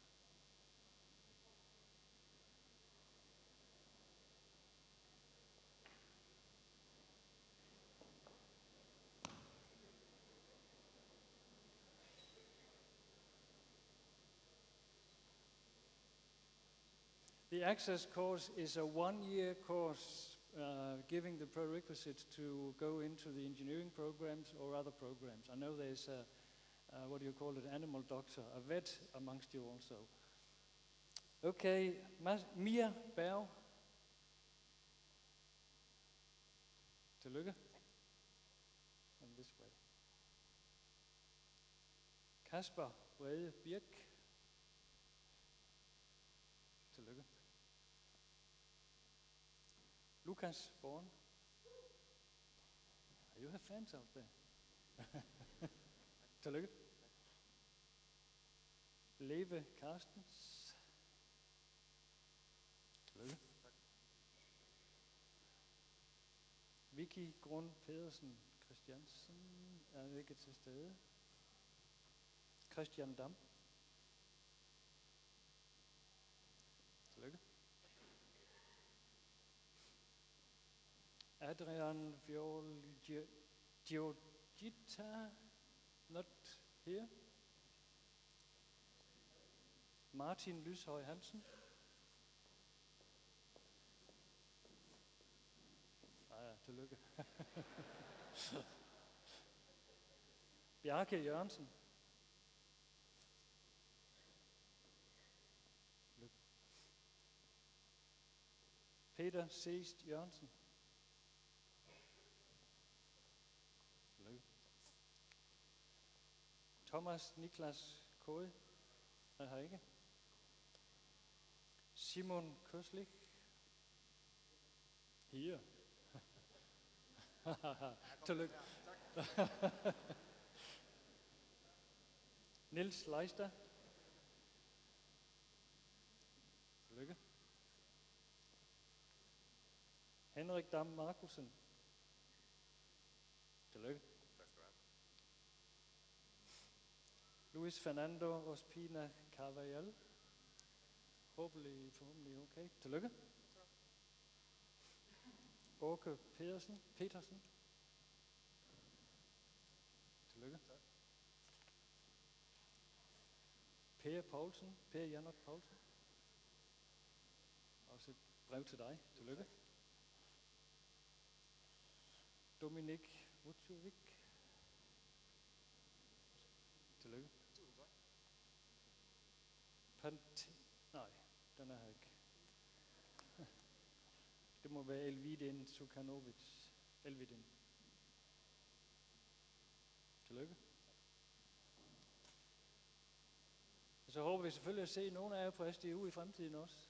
The access course is a one-year course giving the prerequisites to go into the engineering programs or other programs. I know there's a what do you call it, animal doctor, a vet amongst you also. Okay, Mia Berg. Tillykke. And this way. Kasper Brede Birk. Tillykke. Lukas Born. You have fans out there. Tillykke. Leve Carstens. Tillykke. Vicky Grund Pedersen Christiansen er ikke til stede. Christian Dam. Tillykke. Adrian Giorgita, not here. Martin Lyshøj Hansen. Ja, tillykke. Bjarke Jørgensen. Tillykke. Peter Seest Jørgensen. Tillykke. Thomas Niklas Kåde er her ikke. Simon Køslik. Her. Tillykke. Niels Leister. Tillykke. Henrik Dam Markusen. Tillykke. Luis Fernando Ospina Carvajal. Forhåbentlig okay. Tillykke. Åke Petersen. Tillykke. Per Janot Poulsen. Også et brev til dig. Tillykke. Dominik Vujovic. Tillykke. Nej, den er her ikke. Det må være Elvidin Sukanovic. Elvidin. Tillykke. Og så håber vi selvfølgelig at se nogle af jer på SDU i fremtiden også.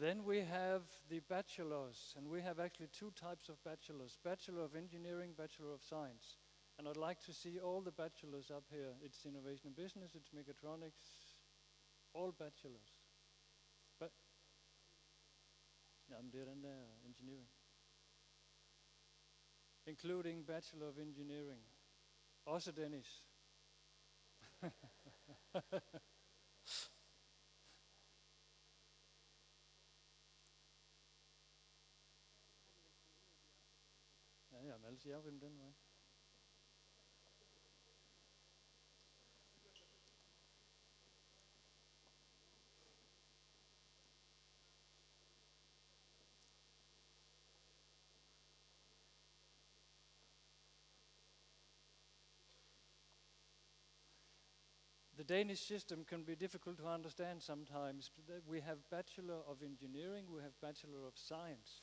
Then we have the bachelors, and we have actually two types of bachelors, Bachelor of Engineering, Bachelor of Science. And I'd like to see all the bachelors up here. It's Innovation and Business, it's Mechatronics, all bachelors. Jamen, det er den der engineering. Including Bachelor of Engineering. Også Dennis. Ja, men ellers jeg vil den vej. The Danish system can be difficult to understand sometimes. We have Bachelor of Engineering, we have Bachelor of Science.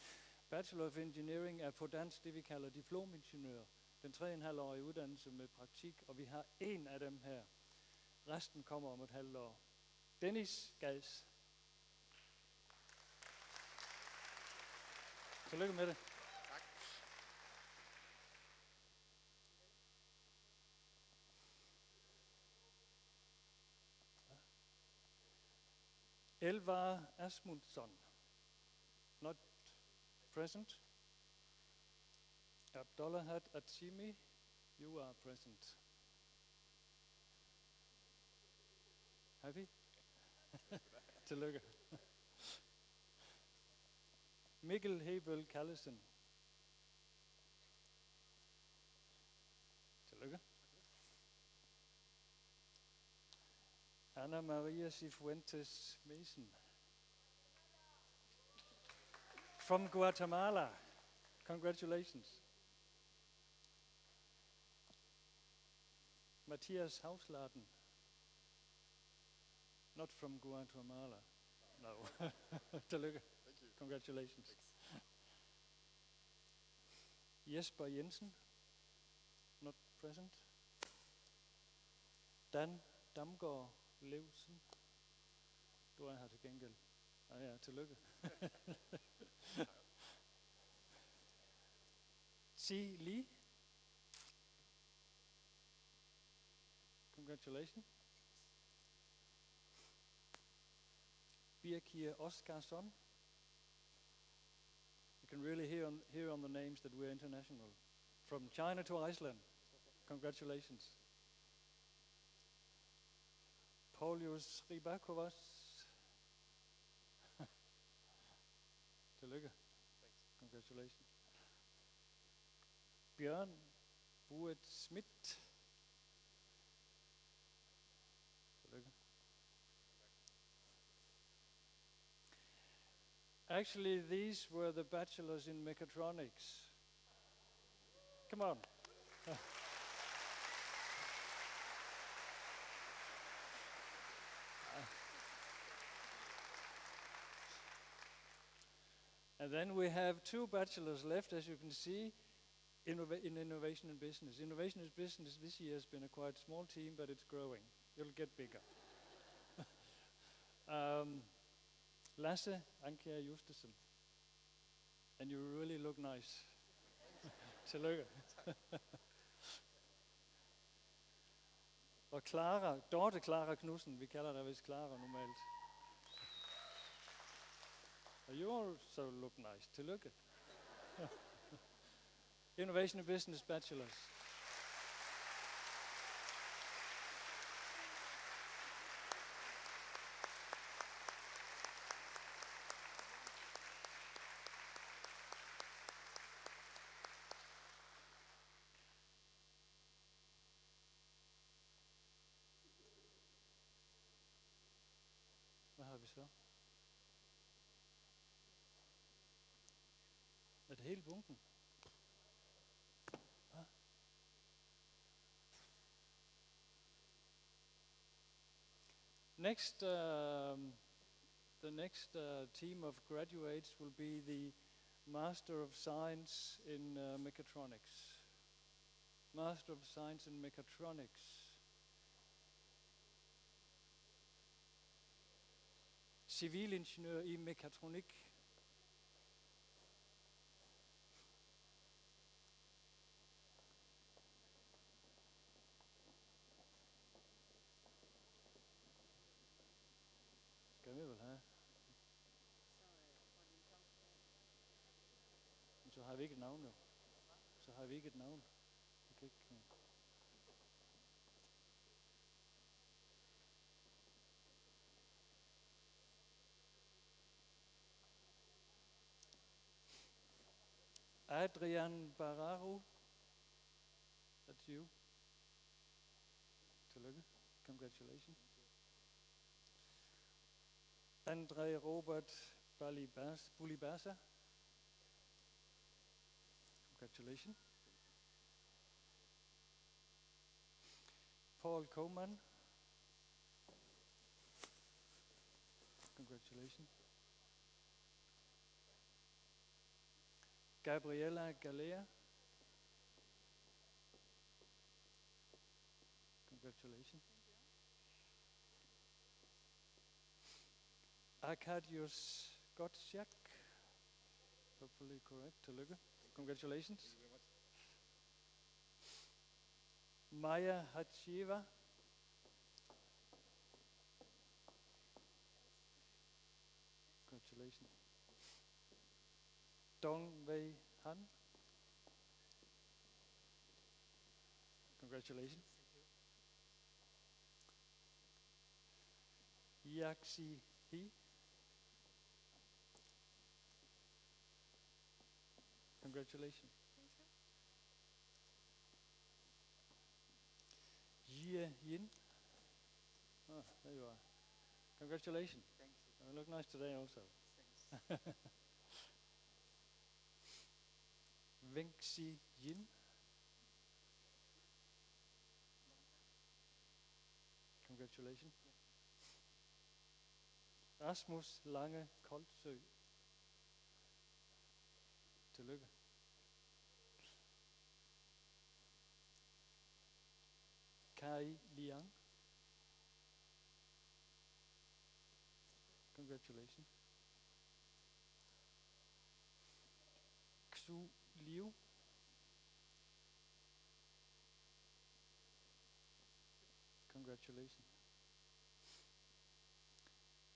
Bachelor of Engineering er på dansk det, vi kalder diplomingeniør. Den 3,5-årige uddannelse med praktik, og vi har en af dem her. Resten kommer om et halvt år. Dennis Gads. Tillykke med det. Tak. Elvar Asmundsson. Not present. Abdullahat Atsimi, you are present. Happy? Tillykke. Mikkel Hebel Callesen. Tillykke. Ana Maria Cifuentes Mason. From Guatemala. Congratulations. Mathias Hausladen. Not from Guatemala. No. Tillykke. Thank you. Congratulations. Jesper Jensen. Not present. Dan Damgaard Levsen. Du er her til gengæld. Ja, tillykke. Thi Lee. Congratulations. Birkir Oskarsson. You can really hear on the names that we're international. From China to Iceland. Congratulations. Paulius Ribakovas. Tillykke. Congratulations. Bjørn Buet Schmidt. Tillykke. Actually, these were the bachelors in mechatronics. Come on. And then we have 2 bachelors left, as you can see, in innovation and business. Innovation and business this year has been a quite small team, but it's growing. It'll get bigger. Lasse Anker Justesen. And you really look nice. Tillykke. Og Dorte Clara Knudsen, vi kalder dig vist Clara normalt. You also look nice. Tillykke. Innovation and Business Bachelors. Hvad har vi så? Er det hele bunken? Hva? Next, the next team of graduates will be the Master of Science in Mechatronics. Master of Science in Mechatronics. Civilingeniør i mekatronik. Skal vi vel have? Men så har vi ikke et navn jo. Så har vi ikke et navn. Vi kan ikke... Adrian Bararo. That's you. Tillykke. Congratulations. André Robert Bulibasa. Congratulations. Paul Koman. Congratulations. Gabriela Galea. Congratulations. Arkadiusz Gottschalk. Hopefully correct. Tillykke. Congratulations. Thank you very much. Maya Hachiva. Congratulations. Dong Wei Han. Congratulations. Yaxi He. Congratulations. Jie Yin. Oh, there you are. Congratulations. Thank you. You look nice today also. Thanks. Vengxi Yin. Congratulations. Rasmus Lange Koldsø. Tillykke. Kai Liang. Congratulations. Xu Liu. Congratulations.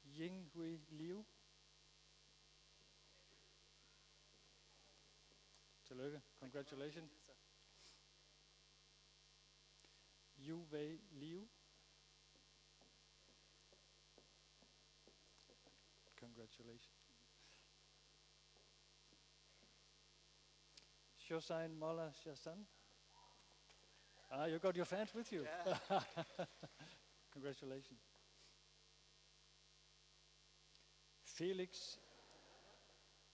Yinghui Liu. Tillykke. Congratulations. Yu Wei Liu. Congratulations. Shosain Molla Shasan. You got your fans with you. Yeah. Congratulations. Felix.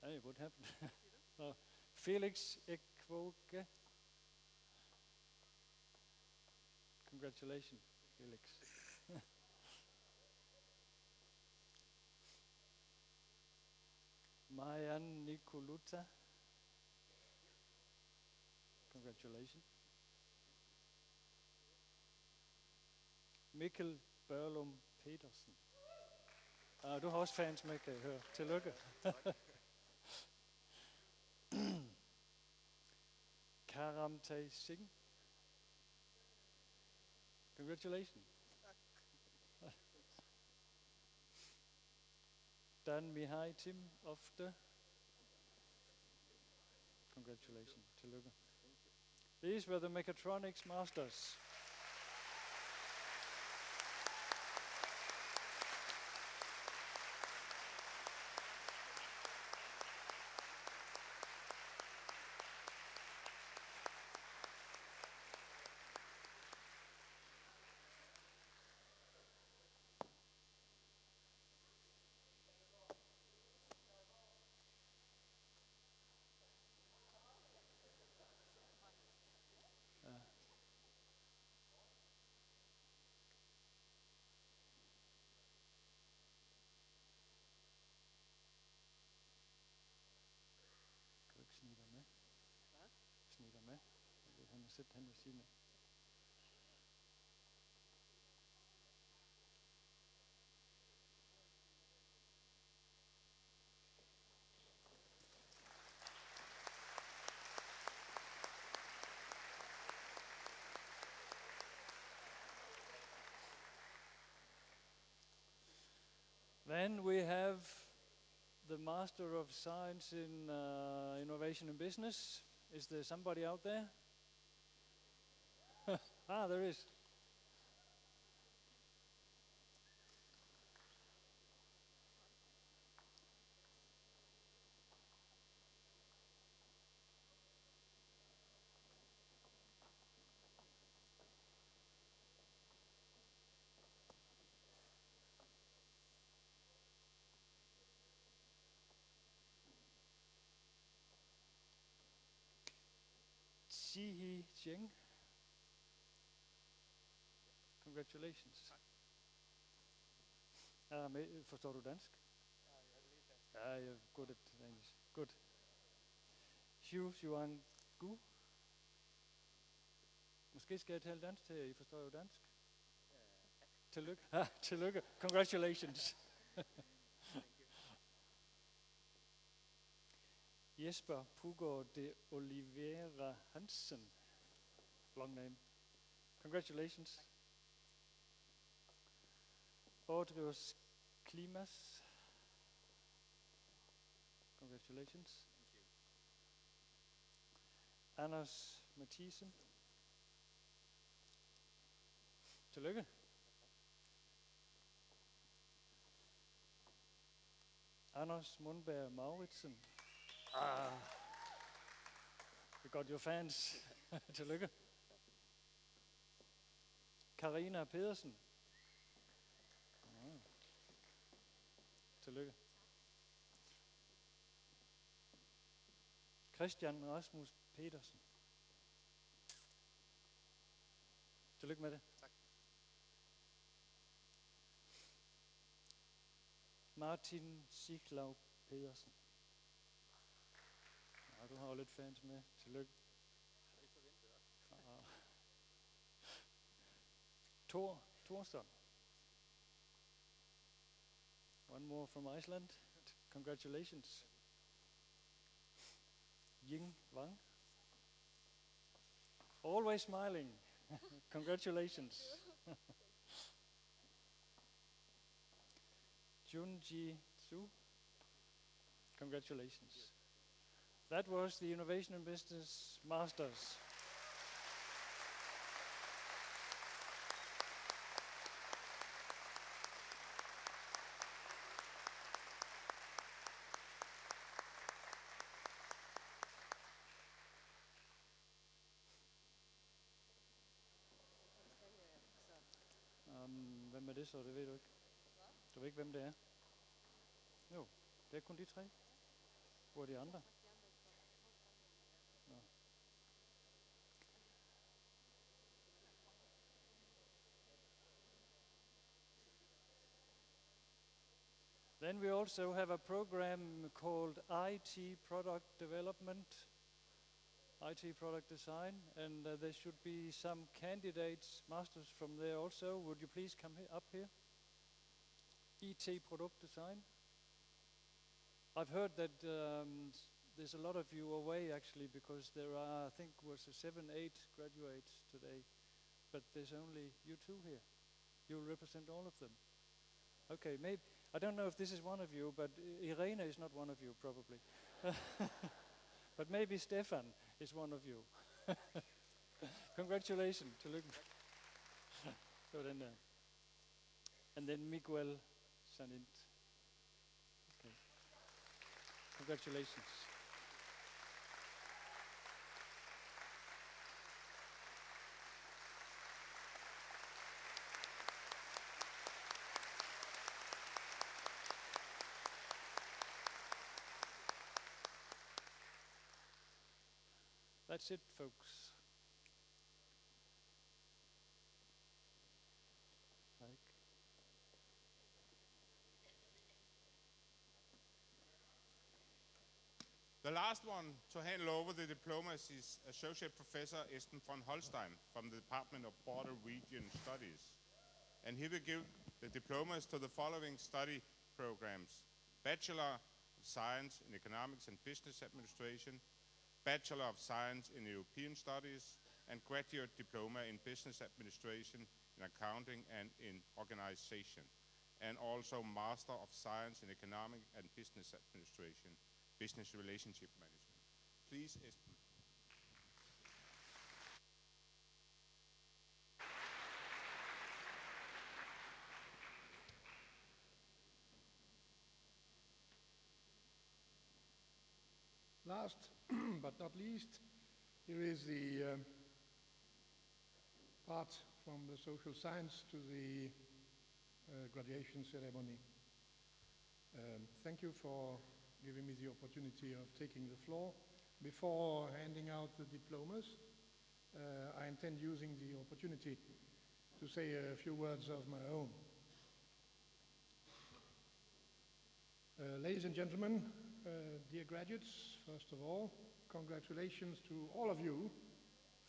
Hey, what happened? No. Felix Ekwoge. Congratulations, Felix. Mayan Nikoluta. Congratulations. Mikkel Børlum Petersen. Du har også fans med, kan jeg høre. Tillykke. Karamtay Singh. Congratulations. Dan Mihai Tim Ofte. Congratulations. Tillykke. These were the mechatronics masters. Snitter med. Han har siddet hen ved siden af. Then we have the Master of Science in Innovation and Business. Is there somebody out there? There is. Sihi Cheng. Congratulations. Forstår du dansk? Ja, jeg er good at English. Good. Xu Xuan Gu. Måske skal jeg tale dansk til jer, I forstår jo dansk. Tillykke. Tillykke. Congratulations. Jesper Pugård de Oliveira Hansen. Long name. Congratulations. Audrius Klimas. Congratulations. Anders Mathisen. Tillykke. Anders Mundberg Mauritsen. You got your fans. Tillykke. Karina Pedersen. Tillykke. Christian Rasmus Petersen. Tillykke med det. Tak. Martin Siglau Pedersen. Ja, du har jo lidt fans med. Tillykke. Ah. Thorsson. One more from Iceland. Congratulations. Ying Wang. Always smiling. Congratulations. Junji Su. Congratulations. That was the Innovation in Business Masters. Hvem er det så? Det ved du ikke. Du ved ikke, hvem det er? Jo, det er kun de tre. Hvor er de andre? Nå. Then we also have a program called IT Product Development, IT Product Design, and there should be some candidates, masters from there also. Would you please come up here? IT Product Design. I've heard that there's a lot of you away actually, because there are, I think, was 7, 8 graduates today, but there's only you two here. You'll represent all of them. Okay, maybe, I don't know if this is one of you, but Irene is not one of you probably. But maybe Stefan is one of you. Congratulations. So then, and then Miguel Sanint. Okay. Congratulations. That's it, folks. The last one to hand over the diplomas is Associate Professor Esben von Holstein from the Department of Border Region Studies. And he will give the diplomas to the following study programs: Bachelor of Science in Economics and Business Administration, Bachelor of Science in European Studies, and Graduate Diploma in Business Administration, in Accounting and in Organization, and also Master of Science in Economic and Business Administration, Business Relationship Management. Please, Esben. Last but not least, here is the part from the social science to the graduation ceremony. Thank you for giving me the opportunity of taking the floor. Before handing out the diplomas, I intend using the opportunity to say a few words of my own. Ladies and gentlemen, dear graduates, first of all, congratulations to all of you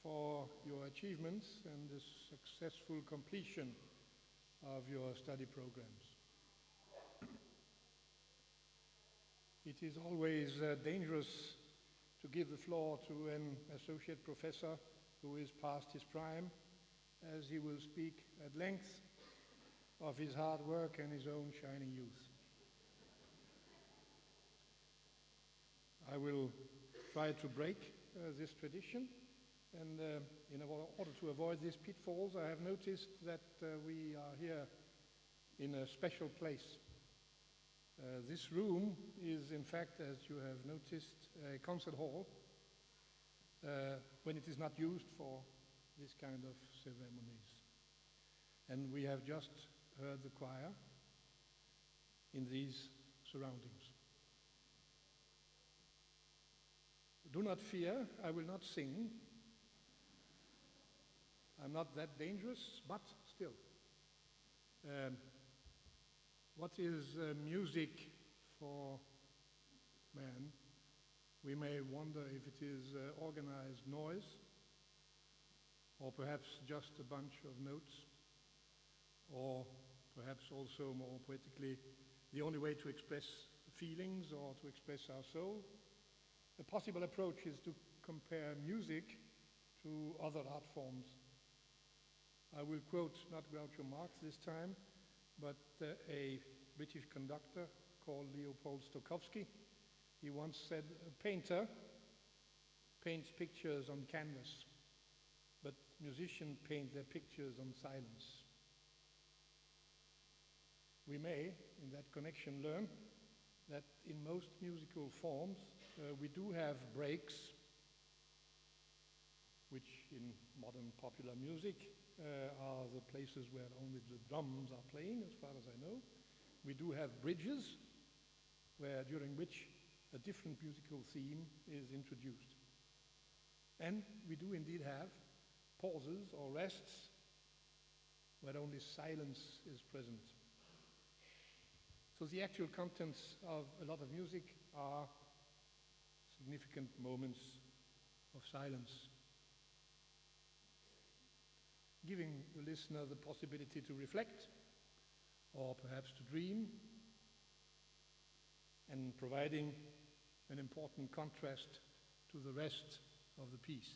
for your achievements and the successful completion of your study programs. It is always dangerous to give the floor to an associate professor who is past his prime, as he will speak at length of his hard work and his own shining youth. I will try to break this tradition, and in order to avoid these pitfalls, I have noticed that we are here in a special place. This room is, in fact, as you have noticed, a concert hall when it is not used for this kind of ceremonies. And we have just heard the choir in these surroundings. Do not fear, I will not sing. I'm not that dangerous, but still. What is music for man? We may wonder if it is organized noise, or perhaps just a bunch of notes, or perhaps also more poetically, the only way to express feelings or to express our soul. A possible approach is to compare music to other art forms. I will quote not Groucho Marx this time, but a British conductor called Leopold Stokowski. He once said, a painter paints pictures on canvas, but musicians paint their pictures on silence. We may, in that connection, learn that in most musical forms we do have breaks, which in modern popular music are the places where only the drums are playing, as far as I know. We do have bridges, during which a different musical theme is introduced. And we do indeed have pauses or rests where only silence is present. So the actual contents of a lot of music are significant moments of silence, giving the listener the possibility to reflect, or perhaps to dream, and providing an important contrast to the rest of the piece.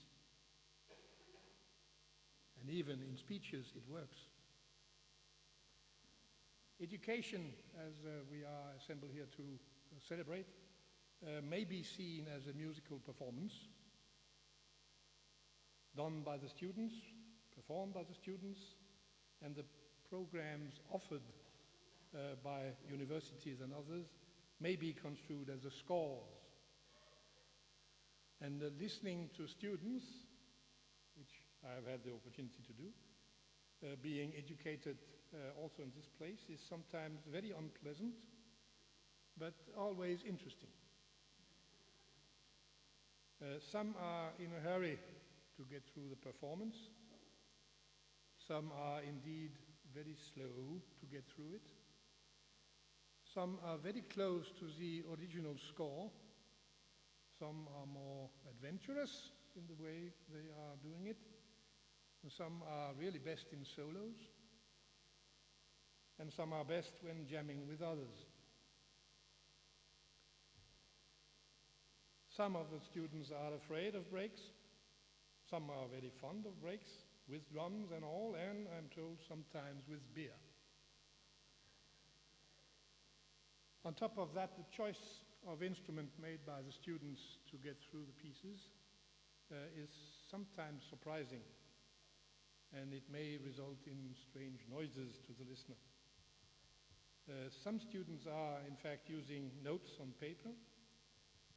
And even in speeches, it works. Education, as we are assembled here to celebrate, may be seen as a musical performance done by the students, performed by the students, and the programs offered by universities and others may be construed as a scores. And listening to students, which I have had the opportunity to do, being educated also in this place, is sometimes very unpleasant, but always interesting. Some are in a hurry to get through the performance. Some are indeed very slow to get through it. Some are very close to the original score. Some are more adventurous in the way they are doing it. And some are really best in solos. And some are best when jamming with others. Some of the students are afraid of breaks. Some are very fond of breaks, with drums and all, and I'm told sometimes with beer. On top of that, the choice of instrument made by the students to get through the pieces is sometimes surprising, and it may result in strange noises to the listener. Some students are, in fact, using notes on paper.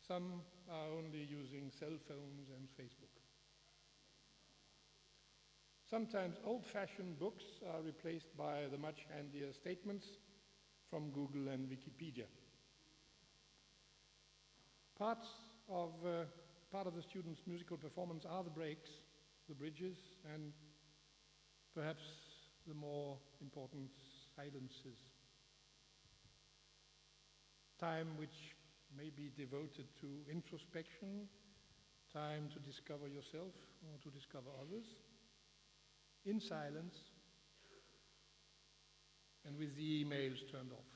Some are only using cell phones and Facebook. Sometimes old-fashioned books are replaced by the much handier statements from Google and Wikipedia. Part of the students' musical performance are the breaks, the bridges, and perhaps the more important silences. Time which may be devoted to introspection, time to discover yourself or to discover others, in silence, and with the emails turned off.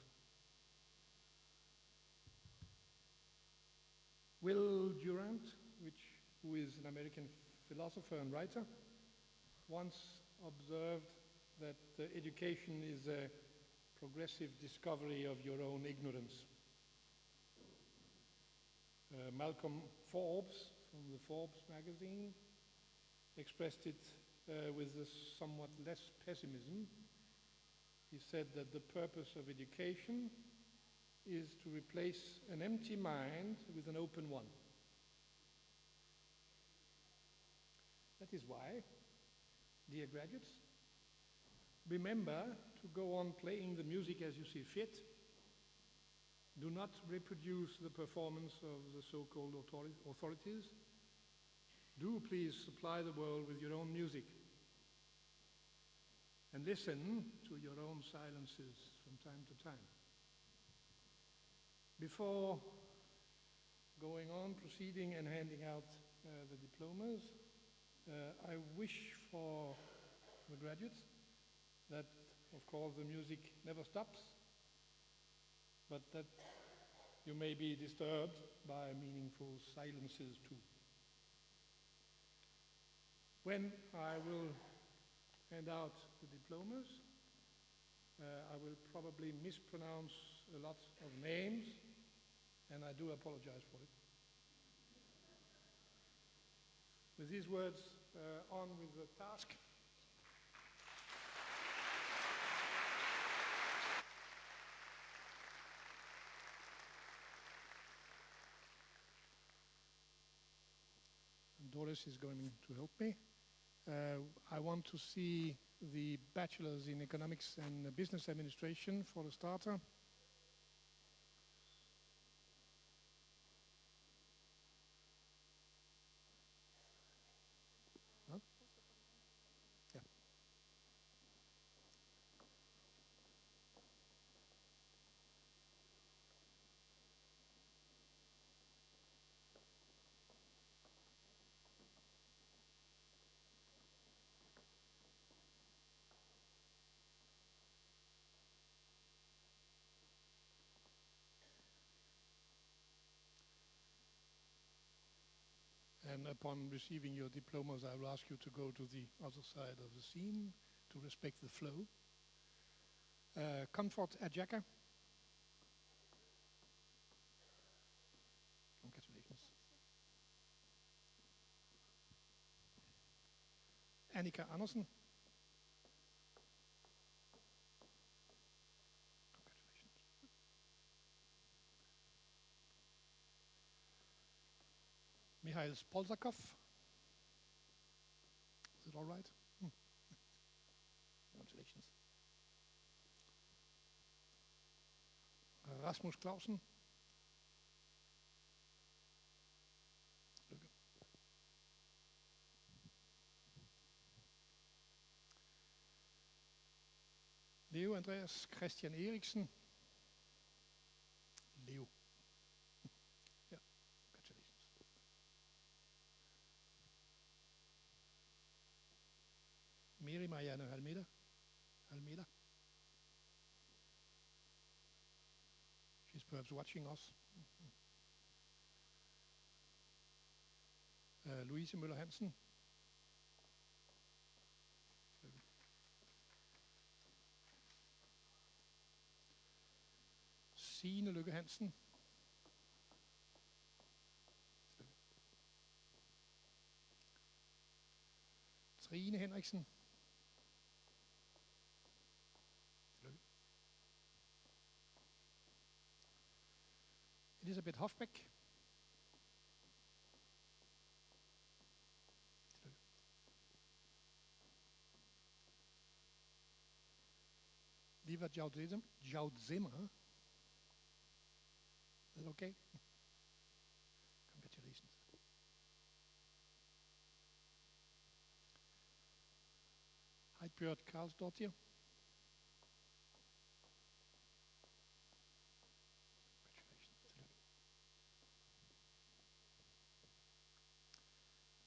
Will Durant, who is an American philosopher and writer, once observed that education is a progressive discovery of your own ignorance. Malcolm Forbes, from the Forbes magazine, expressed it with a somewhat less pessimism. He said that the purpose of education is to replace an empty mind with an open one. That is why, dear graduates, remember to go on playing the music as you see fit. Do not reproduce the performance of the so-called authorities. Do please supply the world with your own music. And listen to your own silences from time to time. Before going on, proceeding and handing out the diplomas, I wish for the graduates that, of course, the music never stops, but that you may be disturbed by meaningful silences too. When I will hand out the diplomas, I will probably mispronounce a lot of names, and I do apologize for it. With these words, on with the task. Doris is going to help me. I want to see the bachelors in economics and business administration for the starter. Huh? Yeah. And upon receiving your diplomas, I will ask you to go to the other side of the scene to respect the flow. Comfort Ajaka. Congratulations. Annika Andersen. Congratulations. Mikhail Spolzakov. Is it all right? Congratulations. Rasmus Clausen. Lykke. Leo Andreas Christian Eriksen. Leo. Yeah, congratulations. Miri Marianne Almeida. She's perhaps watching us. Louise Møller Hansen. Signe Lykke Hansen. Trine Henriksen. Elisabeth Hofbæk. Liva Jaudzema. Is that okay? Congratulations. Heidbjørn Karlsdottir.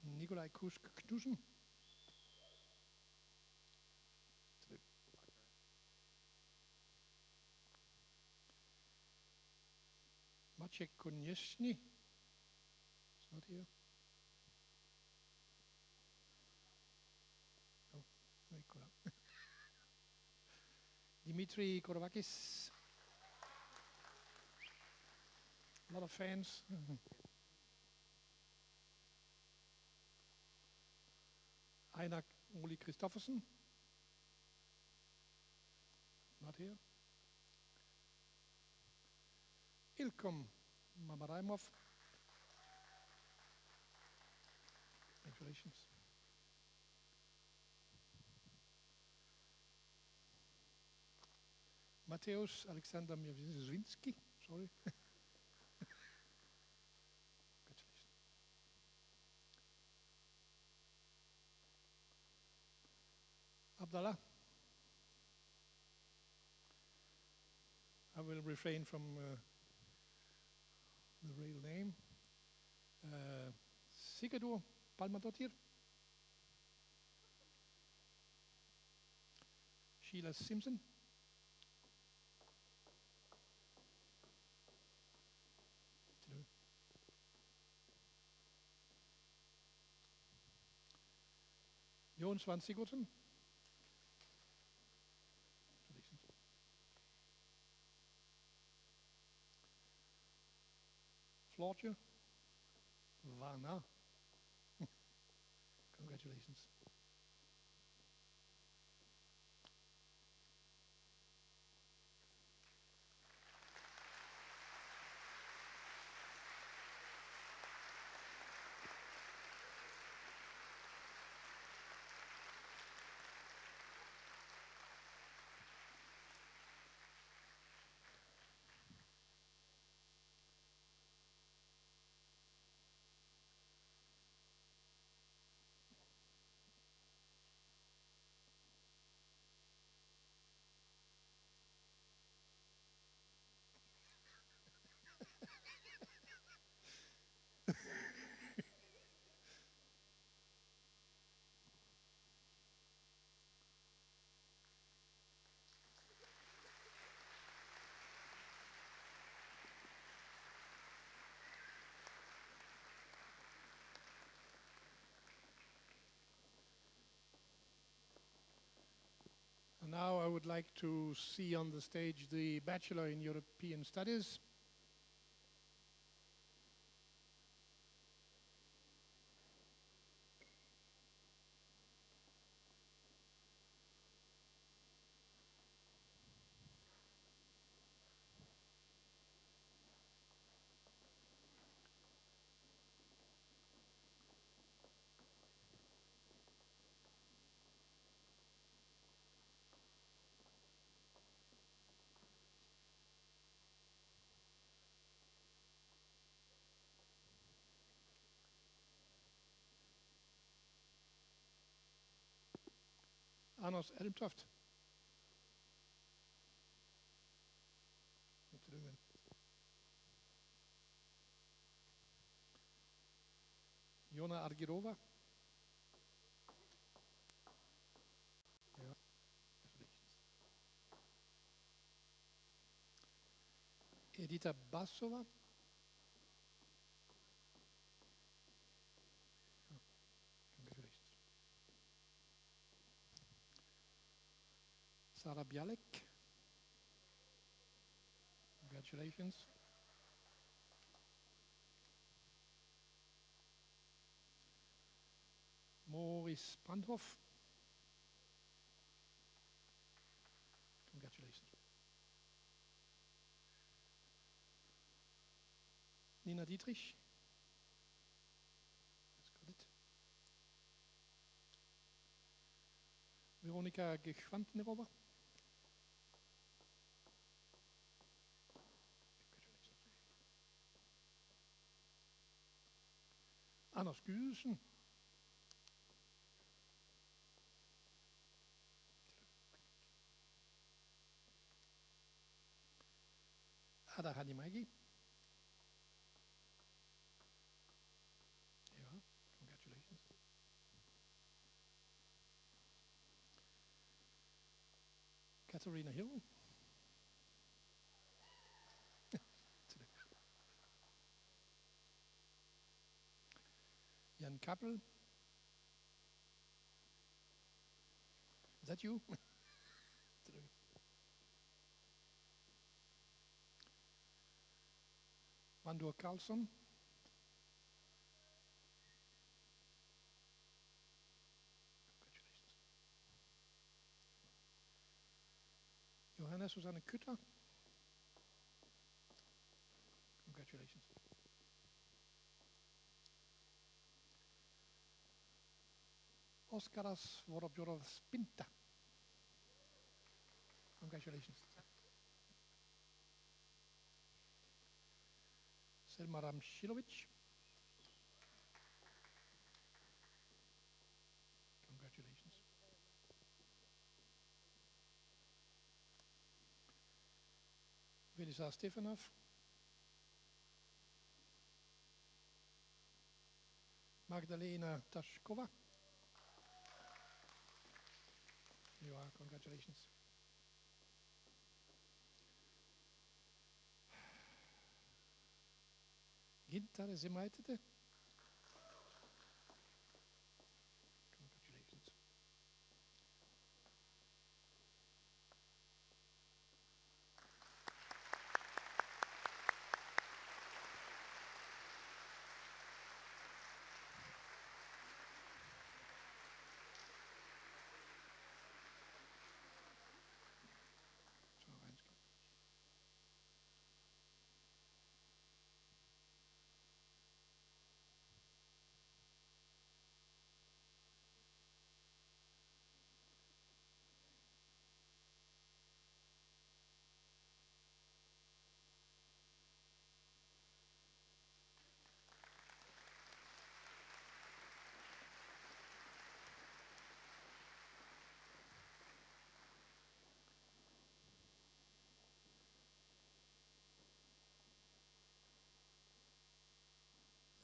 Nikolaj Kusk Knudsen. Maciek Konieczny. It's not here. Oh, Nikola. Dimitri Korovakis. A lot of fans. Einar Oli Christoffersen. Not here. Ilkom Mamaraimov. Congratulations. Mateusz Alexander Mierzwinski. Sorry. Abdallah. I will refrain from the real name. Sigurdur Palmadottir. Sheila Simpson. Tillykke. Jon Svand Sigurdsen. Congratulations. Flortje Varna. Congratulations. And now I would like to see on the stage the Bachelor in European Studies. Anders Elmtoft. Tillykke. Jona Argirova. Ja. Edita Basova. Congratulations. Sara Bialek. Congratulations. Maurice Brandhoff. Congratulations. Nina Dietrich. That's got it. Veronika Geschwantenrober. Anders Gydesen. Ada Hanimagi. Ja, congratulations. Katharina Hill. Jan Kappel. Is that you? Vandur Karlsson. Congratulations. Johanna Susanne Kutter. Congratulations. Oskaras Vorobjorovs Pinta. Congratulations. Selma Ramšilović. Congratulations. Velisa Stefanov. Magdalena Tashkova. You are, congratulations. Gintar Zemaitete. Congratulations. Så regnskab.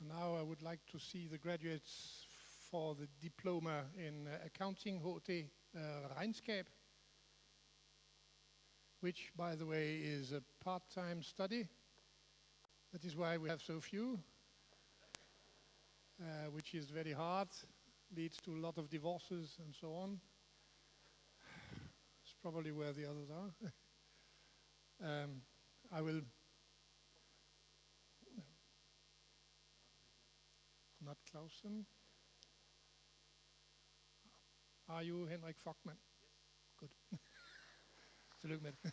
Now I would like to see the graduates for the diploma in accounting, HT Regnskab, which, by the way, is a part-time study. That is why we have so few, which is very hard, leads to a lot of divorces and so on. It's probably where the others are. I will not Clausen. Are you Henrik Fockman? Yes. Good. Tillykke med det.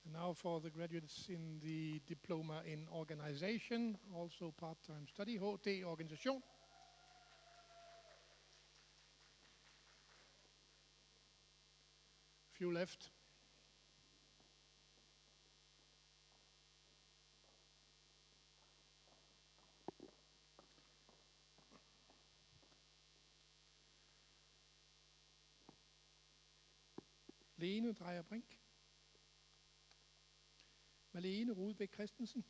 And now for the graduates in the diploma in organization, also part-time study, HT Organisation. Few left. Lene Dreyer Brink. Malene Rudbæk Christensen.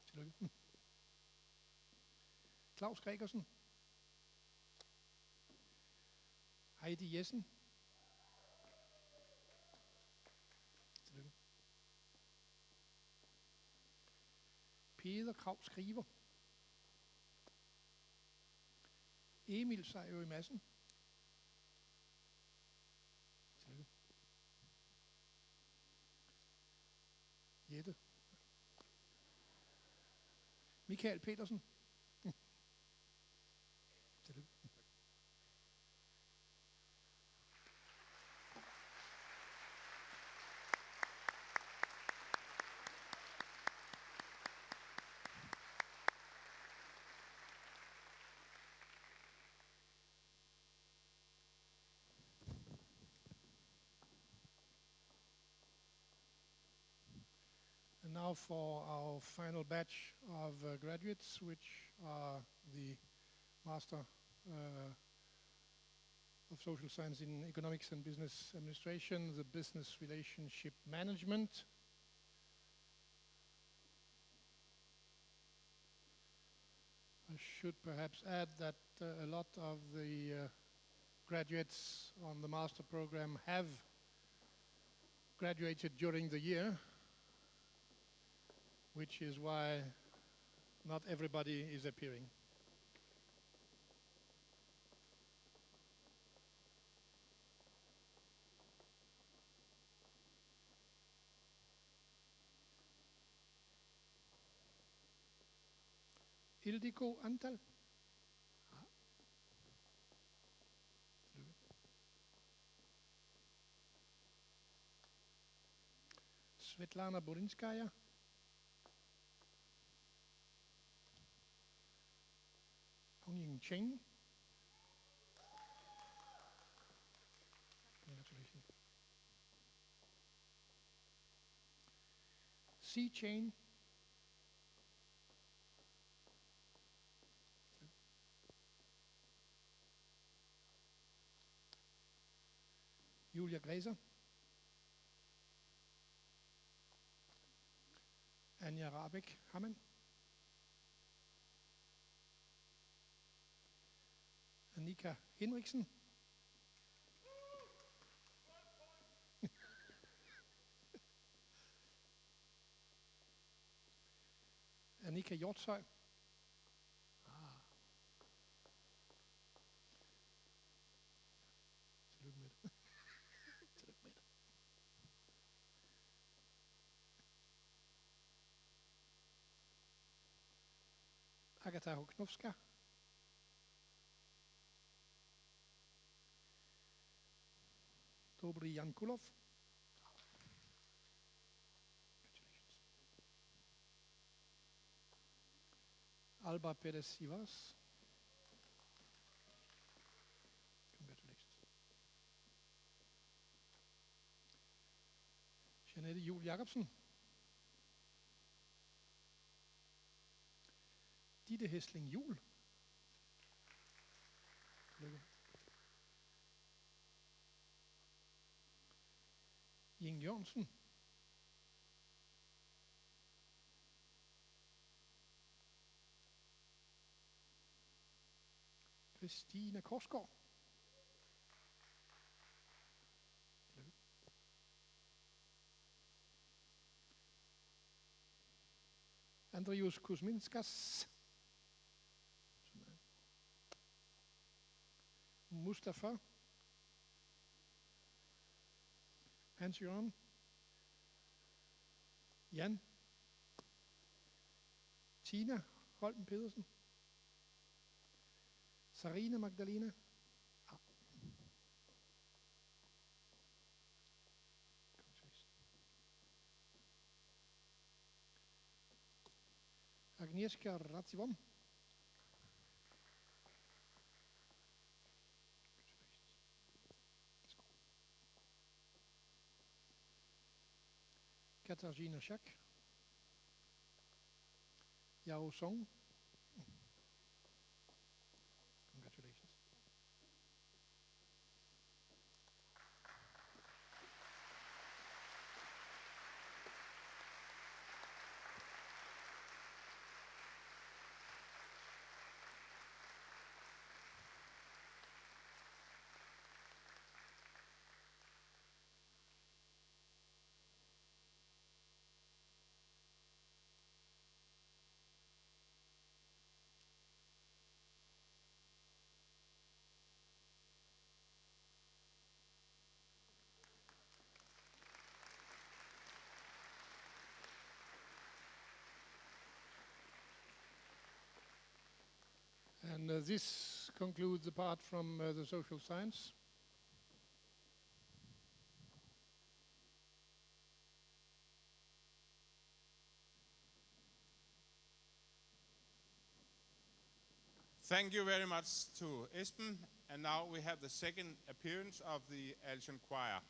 Tillykke. Claus Gregersen. Heidi Jessen. Tillykke. Peder Krav Skriver. Emil Sejrø Madsen. Tillykke. Jette. Michael Petersen. Tillykke. And now for our final batch of graduates, which are the Master of Social Science in Economics and Business Administration, the Business Relationship Management. I should perhaps add that a lot of the graduates on the master program have graduated during the year, which is why not everybody is appearing. Ildiko Antal. Svetlana Borinskaya. Hongying Cheng. Congratulations. C Chain. Kaiser. Anja Rabeck Hammen. Annika Henriksen. Annika Hjortshøj. Tillykke med det. Tillykke med det. Agatha Hoknowska. Dobry Jankulov. Alba Perez Sivas. Congratulations. Jeanette Juhl Jacobsen. Ditte Hæsling Juhl. Tillykke. Jing Jørgensen. Christine Korsgaard. Tillykke. Andrius Kuzminskas. Mustafa. Hans Jørgen. Jan. Tina Holm Pedersen. Sarina Magdalena. Agnieszka Radziwon. Katarzyna Schack. Yao Song. Congratulations. And this concludes the part from the social science. Thank you very much to Esben. And now we have the second appearance of the Alton Choir.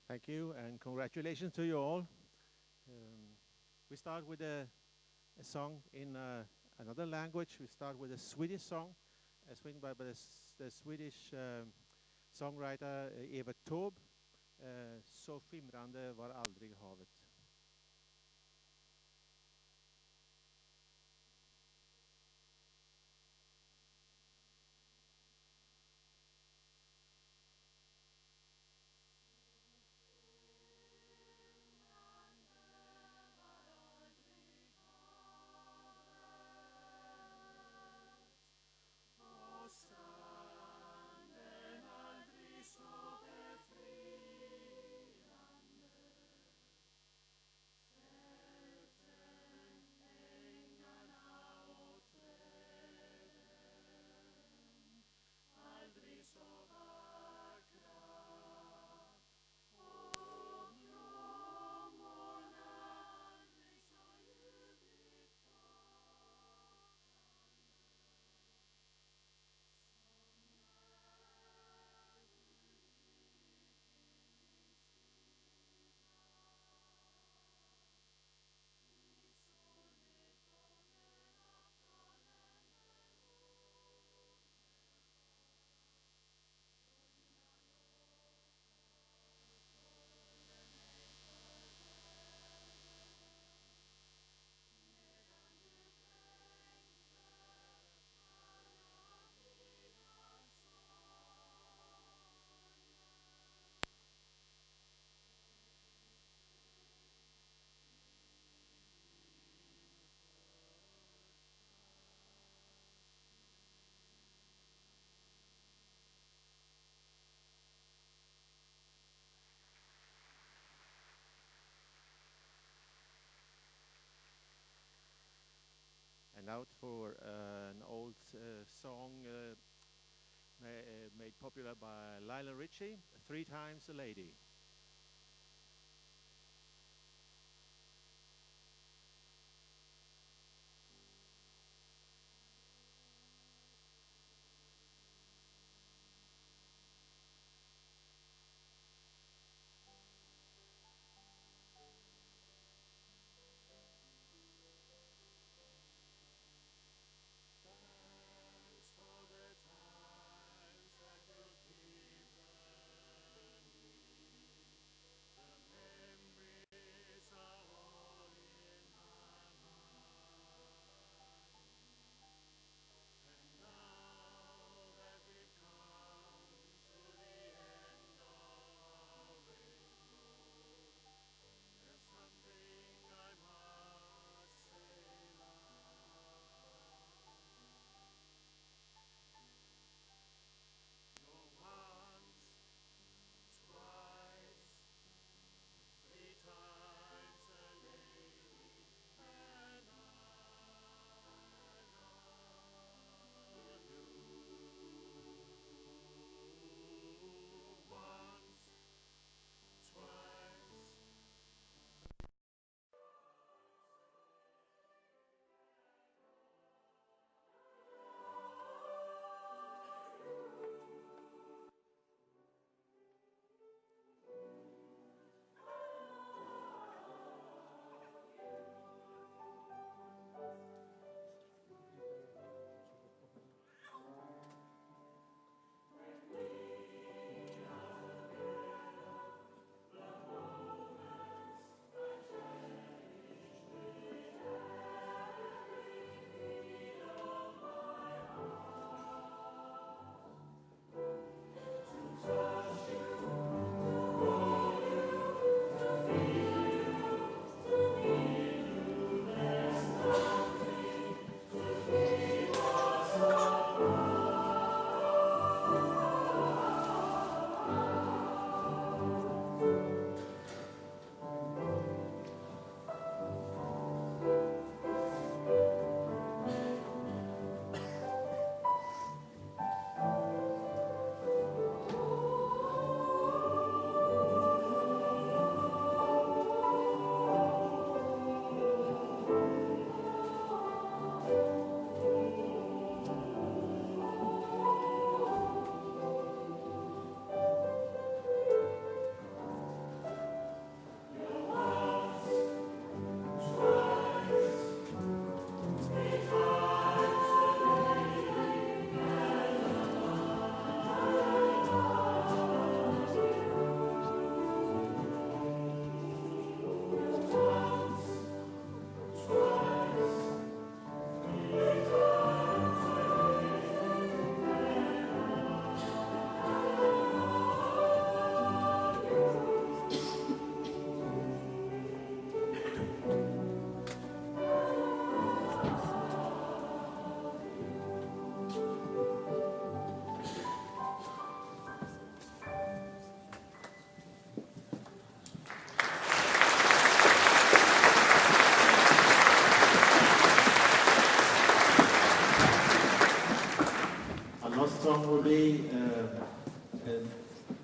Thank you, and congratulations to you all. We start with a song in another language. We start with a Swedish song, written by the Swedish songwriter Evert Taube. Så skimrande var aldrig havet. out for an old song made popular by Lionel Richie, 3 Times a Lady. Song will be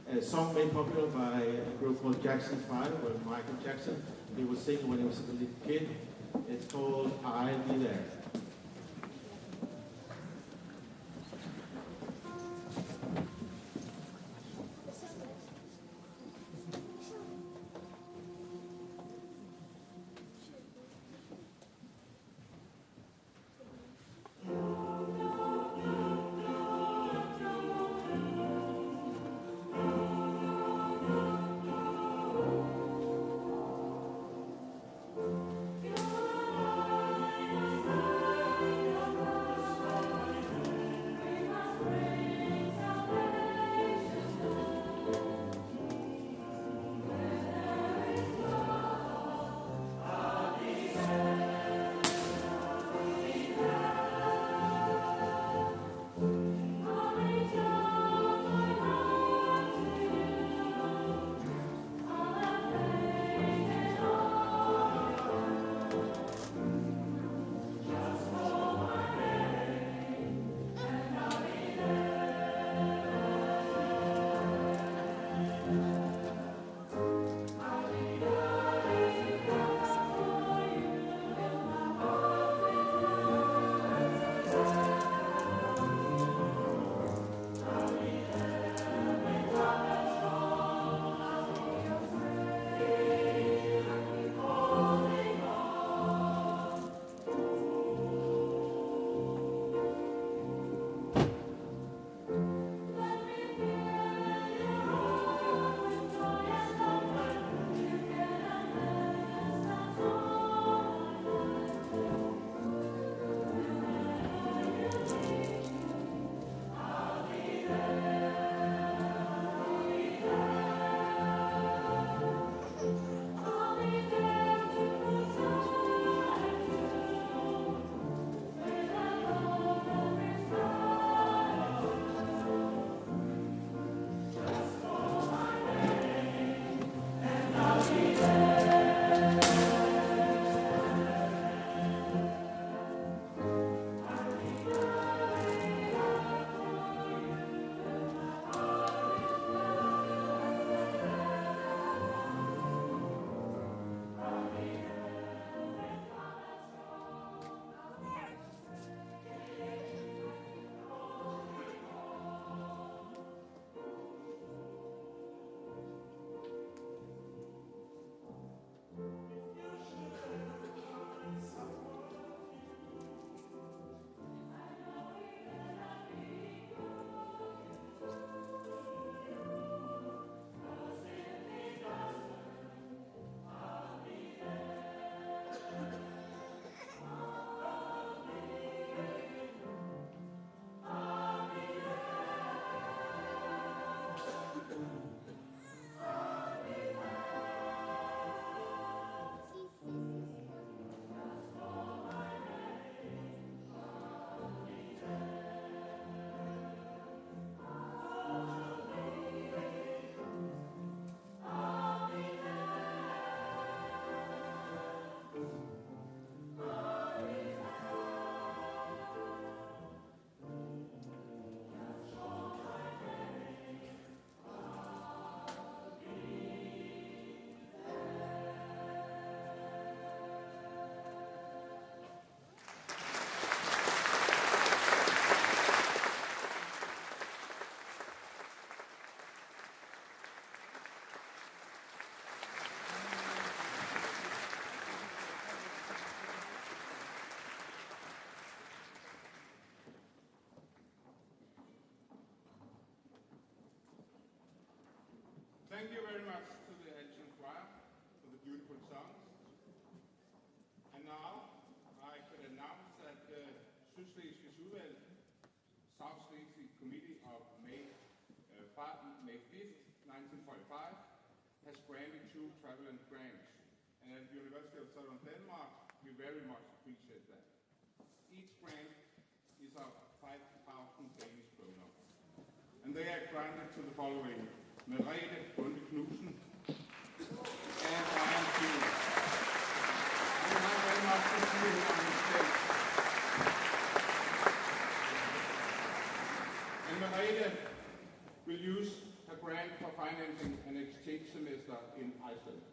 a song made popular by a group called Jackson 5, or Michael Jackson. He was singing when he was a little kid. It's called I'll Be There. Your Thank you very much to the Helsing Choir for the beautiful songs. And now I could announce that the Syddansk Udvalg, South Schleswig Committee of May 5th, 1945, has granted 2 traveling grants. And at the University of Southern Denmark, we very much appreciate that. Each grant is of 5,000 Danish kroner. And they are granted to the following: Merete Bunde Knudsen and Brian Kuhn. We have very much to see you on the stage. And Merete will use her grant for financing an exchange semester in Iceland.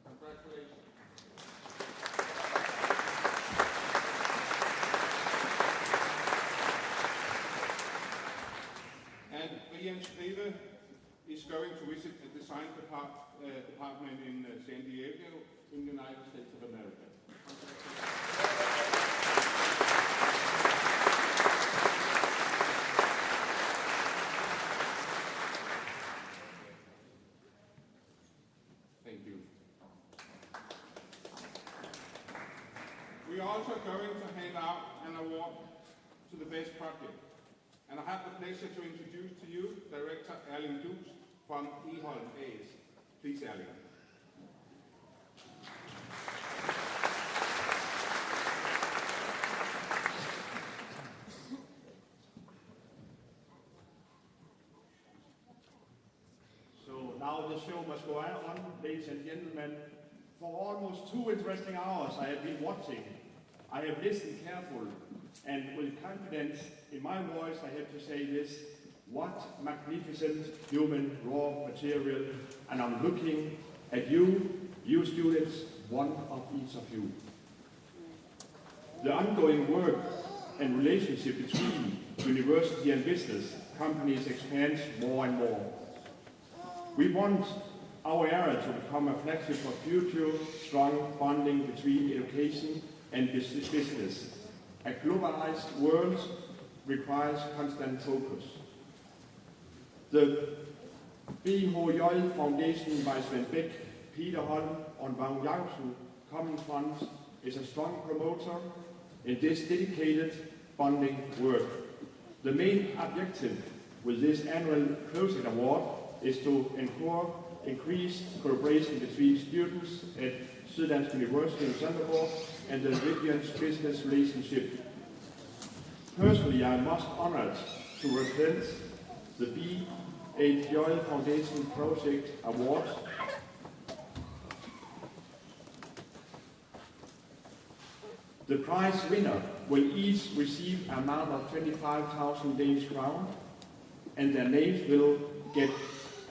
Congratulations. And Brian Skrive is going to visit a design department in San Diego in the United States of America. Thank you. We are also going to hand out an award to the best project. And I have the pleasure to introduce to you Director Erling Duus from Eholm AS. Please, Erling. So now the show must go on, ladies and gentlemen. For almost 2 interesting hours I have been watching. I have listened carefully, and with confidence in my voice I have to say this: what magnificent human raw material, and I'm looking at you students, one of each of you. The ongoing work and relationship between university and business companies expands more and more. We want our area to become a flagship for future strong bonding between education and business. A globalized world requires constant focus. The BHJ Foundation by Sven Bæk, Peter Holm and Vagn Jacobsen Common Funds is a strong promoter in this dedicated bonding work. The main objective with this annual Project Award is to increase collaboration between students at Syddansk University in Sønderborg and the region's business relationship. Personally, I am most honored to represent the BHJ Foundation Project Award. The prize winner will each receive an amount of 25,000 Danish crown, and their names will get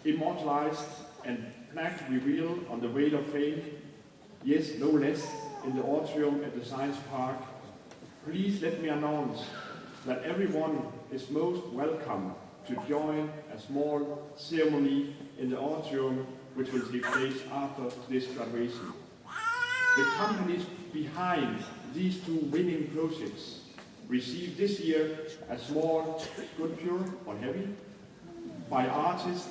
immortalized and plaque revealed on the Wheel of Fame, yes, no less, in the atrium at the Science Park. Please let me announce that everyone is most welcome to join a small ceremony in the atrium which will take place after this graduation. The companies behind these 2 winning projects received this year a small sculpture on heavy by artist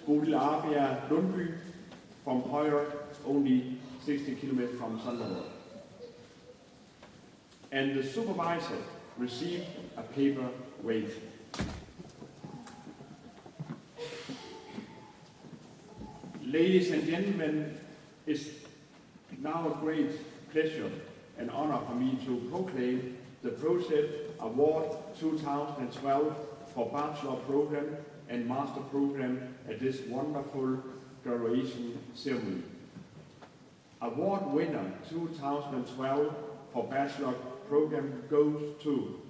Bodil Arbjerg Lundby from Højer, only 60 kilometers from Sønderborg. And the supervisor received a paper weight. Ladies and gentlemen, it's now a great pleasure and honor for me to proclaim the Project Award 2012 for Bachelor Program and Master Program at this wonderful graduation ceremony. Award winner 2012 for Bachelor Program goes to,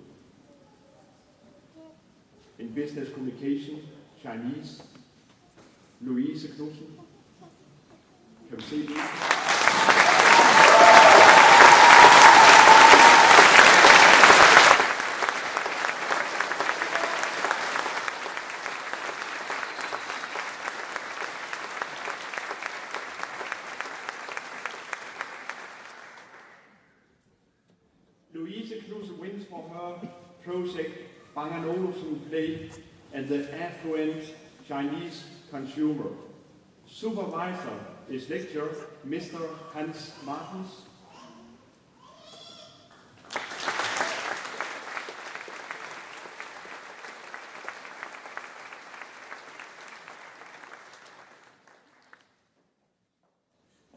in Business Communication, Chinese, Louise Knudsen. Kan vi se det? Louise Knudsen wins for her project Bang & Olufsen Play and the affluent Chinese consumer. Supervisor is lecturer Mr. Hans Martens.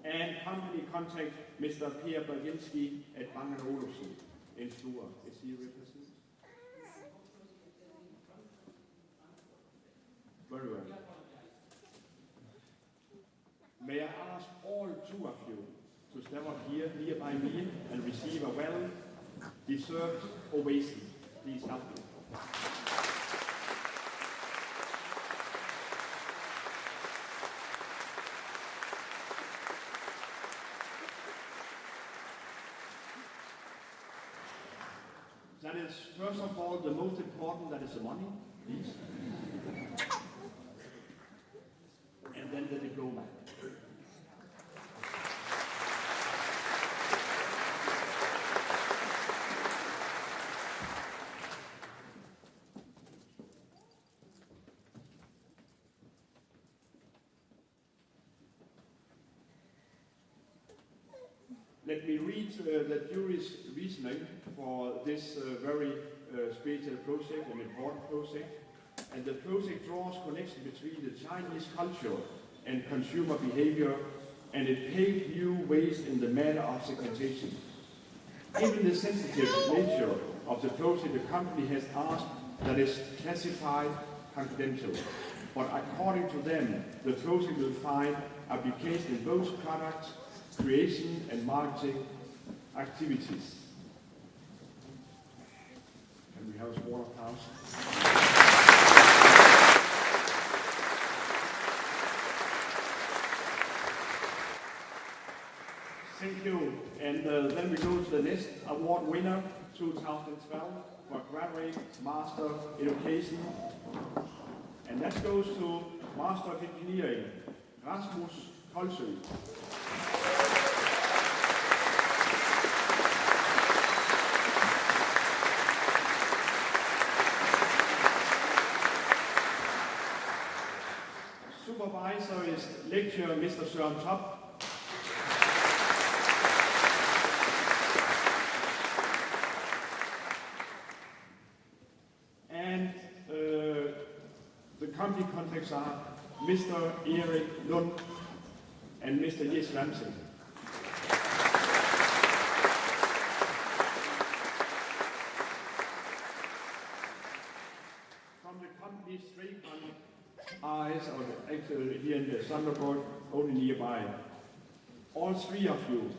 And company contact Mr. Per Berginski at Bang & Olufsen in Struer. Is he represented? Very well. May I ask all two of you to step up here nearby me and receive a well-deserved ovation. Please help me. That is, first of all, the most important, that is the money, please. And then the diploma. Let me read the jury's reasoning for this very special project, an important project. And the project draws connection between the Chinese culture and consumer behavior, and it paved new ways in the matter of segmentation. Given the sensitive nature of the project, the company has asked that it's classified confidential. But according to them, the project will find application in both products, creation and marketing activities. Can we have a small applause? Thank you. And then we go to the next award winner, 2012, for graduate Master Education. And that goes to Master of Engineering, Rasmus Kolsø. Supervisor is lecturer Mr. Søren Top. And the company contacts are Mr. Erik Lund and Mr. Jes Ramsey. From the company's straight eyes, or actually here in the Thunderbird, only nearby. All three of you,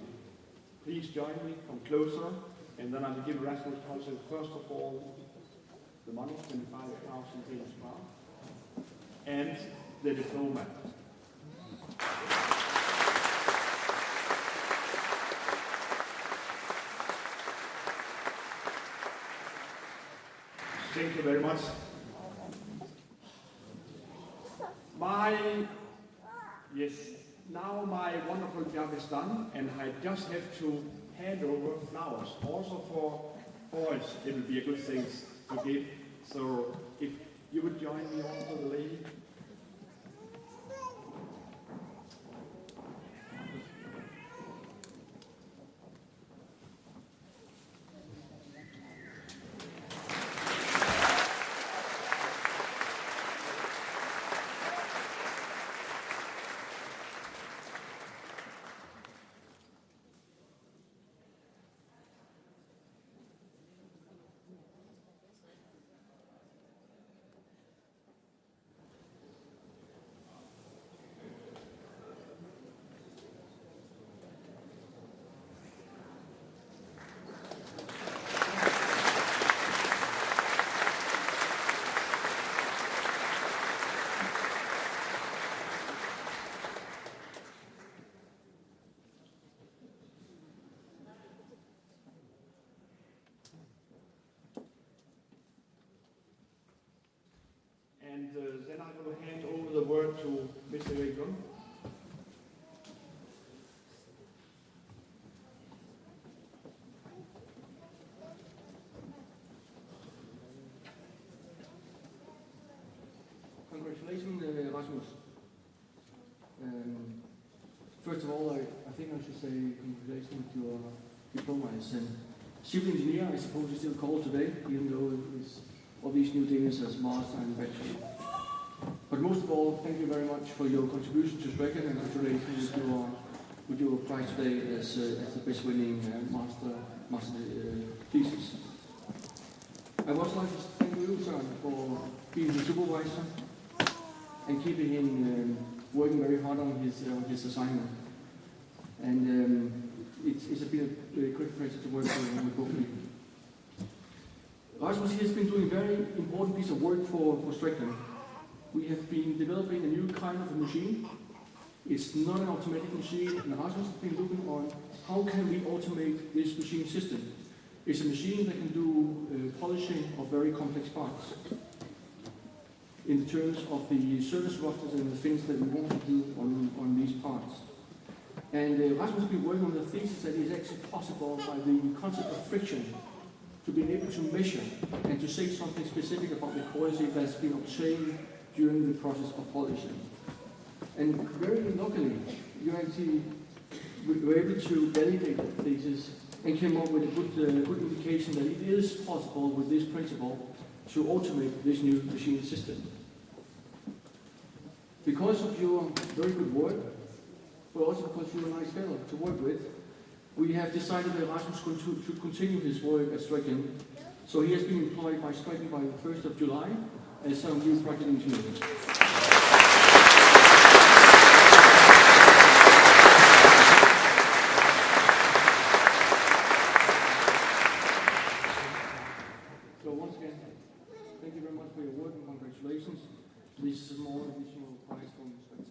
please join me, come closer, and then I will give Rasmus Kolsø first of all the money, 25,000 Danish crown, and the diploma. Thank you very much. Now my wonderful job is done, and I just have to hand over flowers. Also for boys, it will be a good thing to give. So if you would join me also, the lady. And then I'm going to hand over the word to Mr. Erik Lund. Congratulations, Rasmus. First of all, I think I should say congratulations with your diploma as a civil engineer. I suppose it's still called today, even though it's all these new things as master and bachelor. But most of all, thank you very much for your contribution to Stricken, and congratulations with your prize today as the best winning master thesis. I would also like to thank you, sir, for being the supervisor and keeping him working very hard on his assignment. And it's been a great pleasure to work with both of you. Rasmus has been doing a very important piece of work for Stricken. We have been developing a new kind of a machine. It's not an automatic machine, and Rasmus has been looking on how can we automate this machine system. It's a machine that can do polishing of very complex parts in terms of the surface roughness and the things that we want to do on these parts. And Rasmus has been working on the thesis that is actually possible by the concept of friction, to be able to measure and to say something specific about the quality that's been obtained during the process of polishing. And very luckily, you actually were able to validate the thesis and came up with a good indication that it is possible with this principle to automate this new machine system. Because of your very good work, but also because you're a nice fellow to work with, we have decided that Rasmus should continue his work at Stricken. So he has been employed by Stricken by the 1st of July as some new project engineer. So once again, thank you very much for your work and congratulations. This is a small additional prize from Stricken.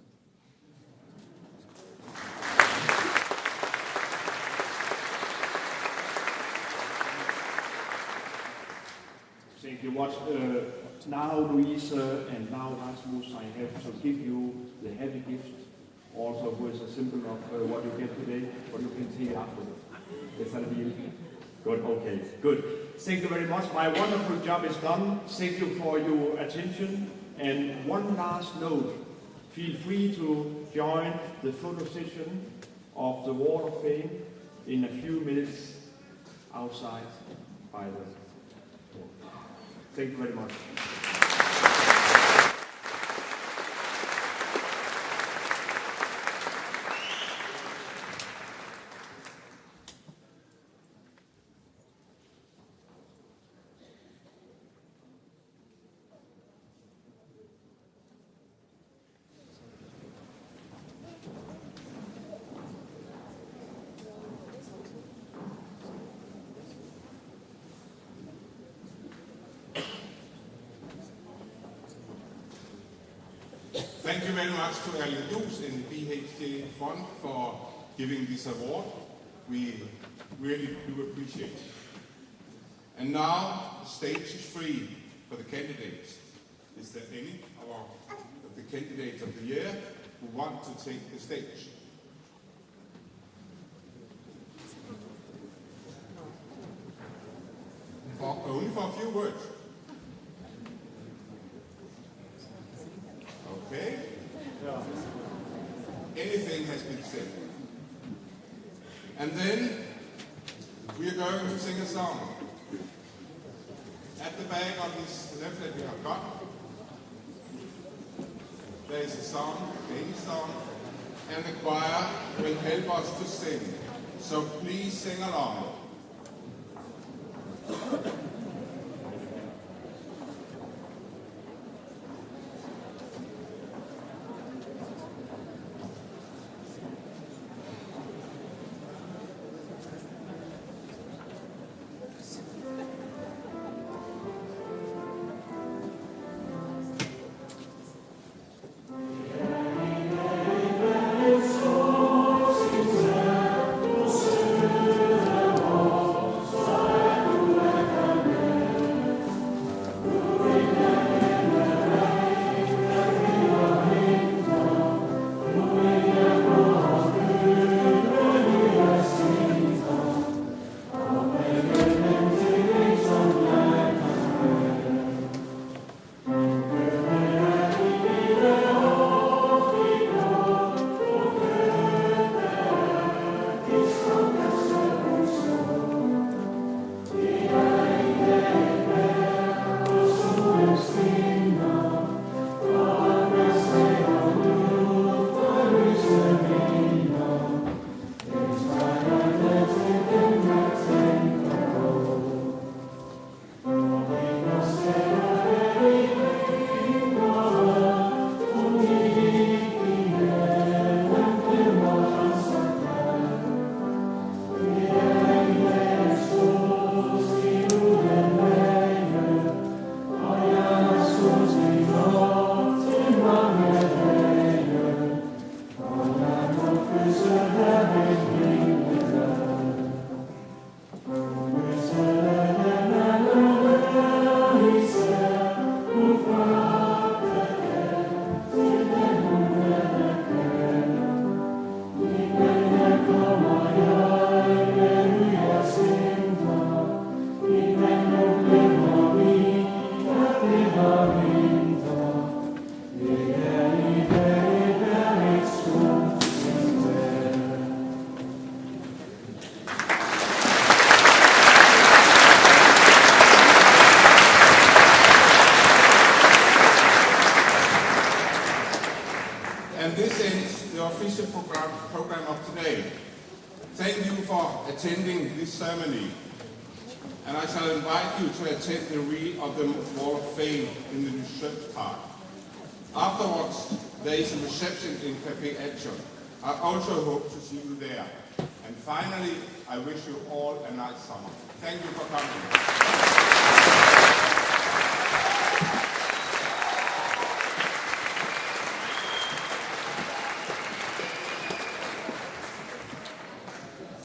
Thank you much. Now, Louise and now Rasmus, I have to give you the heavy gift, also with a symbol of what you get today, what you can take afterwards. Is that a deal? Good, okay, good. Thank you very much. My wonderful job is done. Thank you for your attention. And one last note, feel free to join the photo session of the Wall of Fame in a few minutes outside by the door. Thank you very much. Thank you very much to Erling Juus and the BHJ Fund for giving this award. We really do appreciate it. And now the stage is free for the candidates. Is there any of the candidates of the year who want to take the stage? Only for a few words. Okay? Anything has been said. And then we are going to sing a song. At the back of this leaflet we have got, there is a song, a Danish song, and the choir will help us to sing. So please sing along. Oh, And this ends the official program of today. Thank you for attending this ceremony. And I shall invite you to attend the reel of the Wall of Fame in the research park. Afterwards, there is a reception in Café Action. I also hope to see you there. And finally, I wish you all a nice summer. Thank you for coming.